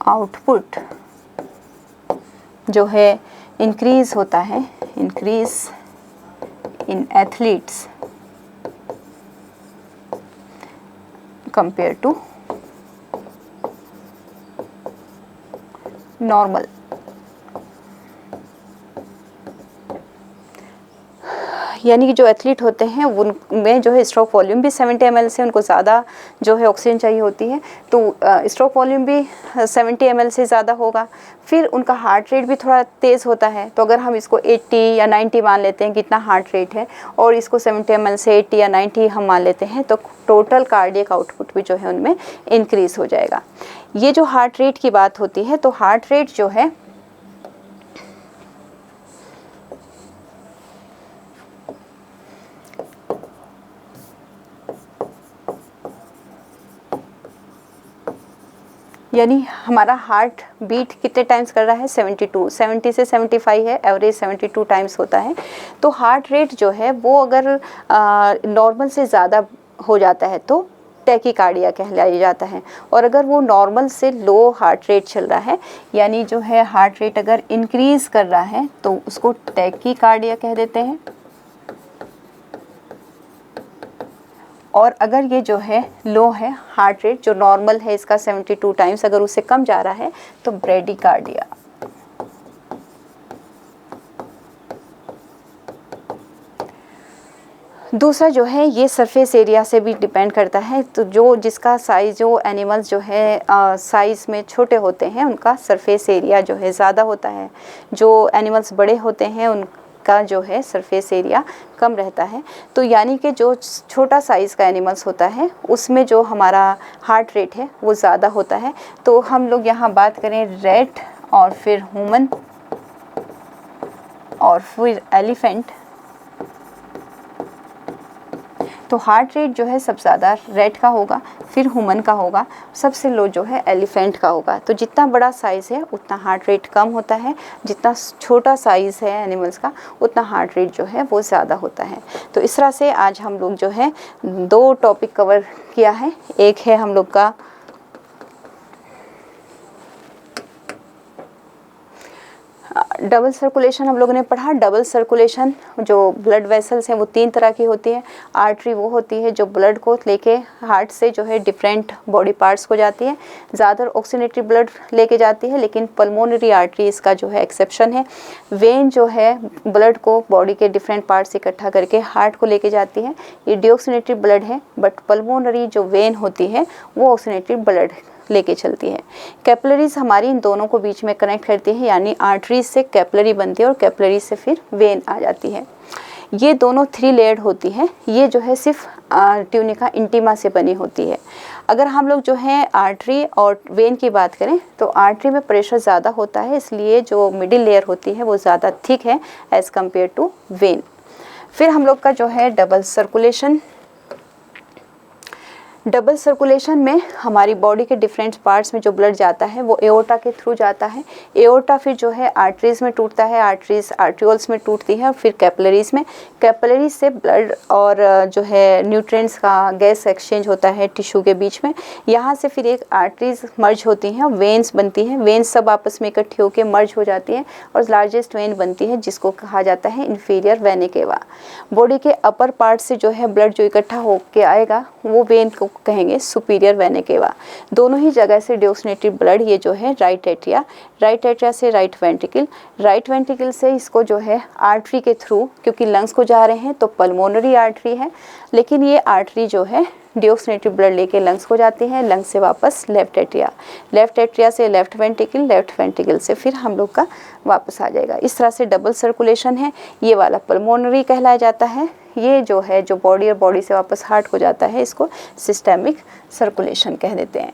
[SPEAKER 1] आउटपुट जो है इंक्रीज होता है, increase in athletes compared to normal। यानी कि जो एथलीट होते हैं उनमें जो है स्ट्रोक वॉल्यूम भी 70 ml से उनको ज़्यादा जो है ऑक्सीजन चाहिए होती है, तो स्ट्रोक वॉल्यूम भी 70 ml से ज़्यादा होगा। फिर उनका हार्ट रेट भी थोड़ा तेज़ होता है, तो अगर हम इसको 80 या 90 मान लेते हैं कितना हार्ट रेट है, और इसको 70 ml से 80 या 90 हम मान लेते हैं, तो टोटल कार्डियक आउटपुट भी जो है उनमें इंक्रीज़ हो जाएगा। ये जो हार्ट रेट की बात होती है, तो हार्ट रेट जो है यानी हमारा हार्ट बीट कितने टाइम्स कर रहा है 72, 70 से 75 है, एवरेज 72 टाइम्स होता है। तो हार्ट रेट जो है वो अगर नॉर्मल से ज़्यादा हो जाता है तो टैकीकार्डिया कहलाया जाता है, और अगर वो नॉर्मल से लो हार्ट रेट चल रहा है, यानी जो है हार्ट रेट अगर इंक्रीज़ कर रहा है तो उसको टैकीकार्डिया कह देते हैं। और अगर ये जो है लो है हार्ट रेट, जो नॉर्मल है इसका 72 टाइम्स, अगर उससे कम जा रहा है तो ब्रेडिकार्डिया। दूसरा जो है ये सरफेस एरिया से भी डिपेंड करता है। तो जो जिसका साइज़, जो एनिमल्स जो है साइज़ में छोटे होते हैं उनका सरफेस एरिया जो है ज़्यादा होता है, जो एनिमल्स बड़े होते हैं उनका जो है सरफेस एरिया कम रहता है। तो यानी कि जो छोटा साइज़ का एनिमल्स होता है उसमें जो हमारा हार्ट रेट है वो ज़्यादा होता है। तो हम लोग यहाँ बात करें रैट और फिर ह्यूमन और फिर एलिफेंट, तो हार्ट रेट जो है सबसे ज़्यादा रैट का होगा, फिर ह्यूमन का होगा, सबसे लो जो है एलिफेंट का होगा। तो जितना बड़ा साइज़ है उतना हार्ट रेट कम होता है, जितना छोटा साइज़ है एनिमल्स का उतना हार्ट रेट जो है वो ज़्यादा होता है। तो इस तरह से आज हम लोग जो है 2 टॉपिक कवर किया है। एक है हम लोग का डबल सर्कुलेशन, हम लोगों ने पढ़ा। डबल सर्कुलेशन जो ब्लड वेसल्स हैं वो 3 तरह की होती है। आर्टरी वो होती है जो ब्लड को लेके हार्ट से जो है डिफरेंट बॉडी पार्ट्स को जाती है, ज़्यादा ऑक्सीनेटरी ब्लड लेके जाती है, लेकिन पल्मोनरी आर्टरी इसका जो है एक्सेप्शन है। वेन जो है ब्लड को बॉडी के डिफरेंट पार्ट्स इकट्ठा करके हार्ट को लेके जाती है। ये डीऑक्सीनेटरी ब्लड है, बट पल्मोनरी जो वेन होती है वो ऑक्सीनेटरी ब्लड लेके चलती है। कैपिलरीज हमारी इन दोनों को बीच में कनेक्ट करती है, यानी आर्टरीज से कैपिलरी बनती है और कैपिलरी से फिर वेन आ जाती है। ये दोनों 3 लेयर्ड होती है। ये जो है सिर्फ ट्यूनिका इंटीमा से बनी होती है। अगर हम लोग जो है आर्टरी और वेन की बात करें तो आर्टरी में प्रेशर ज़्यादा होता है, इसलिए जो मिडिल लेयर होती है वो ज़्यादा थिक है एज़ कम्पेयर टू वेन। फिर हम लोग का जो है डबल सर्कुलेशन। डबल सर्कुलेशन में हमारी बॉडी के डिफरेंट पार्ट्स में जो ब्लड जाता है वो एओर्टा के थ्रू जाता है। एओर्टा फिर जो है आर्टरीज में टूटता है, आर्टरीज आर्ट्रियोल्स में टूटती है और फिर कैपिलरीज में। कैपिलरीज से ब्लड और जो है न्यूट्रिएंट्स का गैस एक्सचेंज होता है टिश्यू के बीच में। यहाँ से फिर एक आर्टरीज मर्ज होती हैं, वेन्स बनती हैं। वेन्स सब आपस में इकट्ठी होकर मर्ज हो जाती हैं और लार्जेस्ट वेन बनती है जिसको कहा जाता है इन्फीरियर वेना केवा। बॉडी के अपर पार्ट से जो है ब्लड जो इकट्ठा होकर आएगा वो वेन को कहेंगे सुपीरियर वेना केवा। दोनों ही जगह से डीऑक्सीनेटेड ब्लड ये जो है राइट एट्रिया से राइट वेंट्रिकल से इसको जो है आर्टरी के थ्रू, क्योंकि लंग्स को जा रहे हैं तो पल्मोनरी आर्टरी है, लेकिन ये आर्टरी जो है डीऑक्सीनेटेड ब्लड लेके लंग्स को जाती है, लंग्स से वापस लेफ्ट एट्रिया से लेफ्ट वेंट्रिकल से फिर हम लोग का वापस आ जाएगा। इस तरह से डबल सर्कुलेशन है। ये वाला पल्मोनरी कहलाया जाता है। ये जो है जो बॉडी और बॉडी से वापस हार्ट को जाता है इसको सिस्टेमिक सर्कुलेशन कह देते हैं।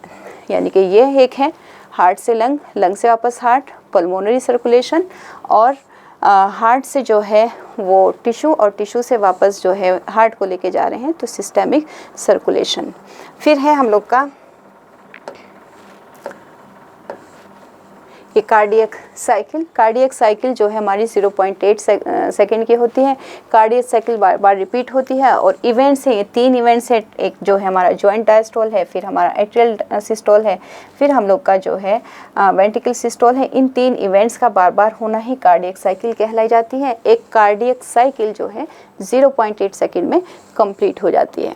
[SPEAKER 1] यानी कि ये एक है हार्ट से लंग, लंग से वापस हार्ट, पल्मोनरी सर्कुलेशन, और हार्ट से जो है वो टिश्यू और टिश्यू से वापस जो है हार्ट को लेके जा रहे हैं तो सिस्टेमिक सर्कुलेशन। फिर है हम लोग का ये कार्डियक साइकिल जो है हमारी 0.8 सेकेंड की होती है। कार्डियक साइकिल बार बार रिपीट होती है और इवेंट्स हैं, ये 3 इवेंट्स हैं। एक जो है हमारा जॉइंट डायस्टोल है, फिर हमारा एट्रियल सिस्टोल है, फिर हम लोग का जो है वेंट्रिकल सिस्टोल है। इन 3 इवेंट्स का बार बार होना ही कार्डियक साइकिल कहलाई जाती है। एक कार्डियक साइकिल जो है 0.8 सेकेंड में कंप्लीट हो जाती है।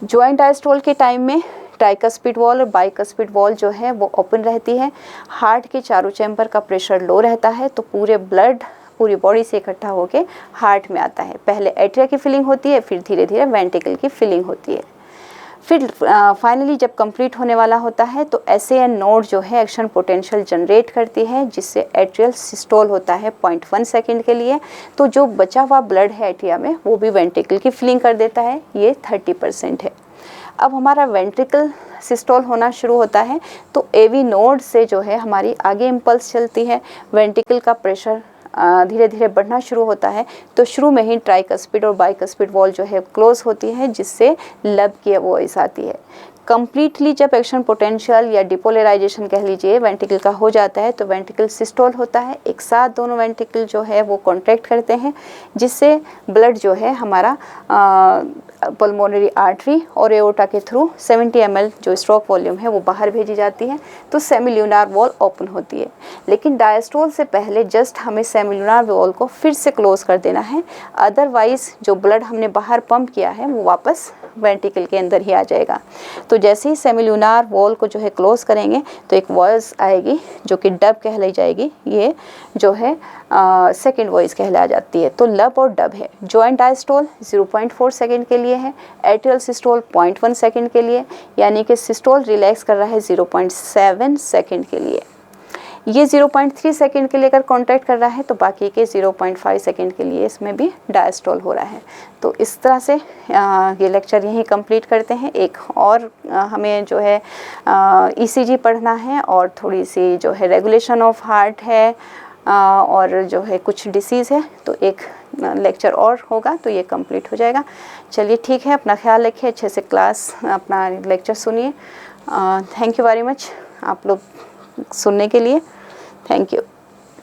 [SPEAKER 1] जॉइंट डायस्टोल के टाइम में ट्राइकस्पिड वॉल और बाइकस्पिड वॉल जो है वो ओपन रहती है। हार्ट के चारों चैम्बर का प्रेशर लो रहता है तो पूरे ब्लड पूरी बॉडी से इकट्ठा होकर हार्ट में आता है। पहले एट्रिया की फिलिंग होती है, फिर धीरे धीरे वेंट्रिकल की फिलिंग होती है। फिर फाइनली जब कंप्लीट होने वाला होता है तो SAN नोड जो है एक्शन पोटेंशियल जनरेट करती है, जिससे एट्रियल सिस्टोल होता है 0.1 सेकेंड के लिए। तो जो बचा हुआ ब्लड है एट्रिया में वो भी वेंट्रिकल की फिलिंग कर देता है। ये 30% है। अब हमारा वेंट्रिकल सिस्टोल होना शुरू होता है तो AV नोड से जो है हमारी आगे इम्पल्स चलती है। वेंट्रिकल का प्रेशर धीरे धीरे बढ़ना शुरू होता है तो शुरू में ही ट्राइकस्पिड और बाइकस्पिड वॉल जो है क्लोज होती है, जिससे लब की वॉइस आती है। कंप्लीटली जब एक्शन पोटेंशियल या डिपोलराइजेशन कह लीजिए वेंट्रिकल का हो जाता है तो वेंट्रिकल सिस्टोल होता है। एक साथ दोनों वेंट्रिकल जो है वो कॉन्ट्रैक्ट करते हैं, जिससे ब्लड जो है हमारा पल्मोनरी आर्टरी और एओर्टा के थ्रू 70 ml जो स्ट्रोक वॉल्यूम है वो बाहर भेजी जाती है तो सेमिल्यूनार वॉल ओपन होती है। लेकिन डायस्टोल से पहले जस्ट हमें सेमिल्यूनार वॉल को फिर से क्लोज कर देना है, अदरवाइज जो ब्लड हमने बाहर पंप किया है वो वापस वेंट्रिकल के अंदर ही आ जाएगा। तो जैसे ही सेमिल्यूनार वॉल को जो है क्लोज करेंगे तो एक वॉइस आएगी जो कि डब कहलाई जाएगी। ये जो है सेकेंड वॉइस कहला जाती है। तो लब और डब है। जॉइंट डायस्टोल 0.4 सेकेंड के लिए है, एट्रियल सिस्टोल 0.1 सेकेंड के लिए, यानी कि सिस्टोल रिलैक्स कर रहा है 0.7 सेकेंड के लिए। ये 0.3 सेकेंड के लिए अगर कॉन्ट्रैक्ट कर रहा है तो बाकी के 0.5 सेकेंड के लिए इसमें भी डायस्टोल हो रहा है। तो इस तरह से ये लेक्चर यहीं कंप्लीट करते हैं। एक और हमें जो है ECG पढ़ना है और थोड़ी सी जो है रेगुलेशन ऑफ हार्ट है, और जो है कुछ डिसीज़ है, तो एक लेक्चर और होगा तो ये कंप्लीट हो जाएगा। चलिए ठीक है, अपना ख्याल रखिए, अच्छे से क्लास अपना लेक्चर सुनिए। थैंक यू वेरी मच आप लोग सुनने के लिए। Thank you.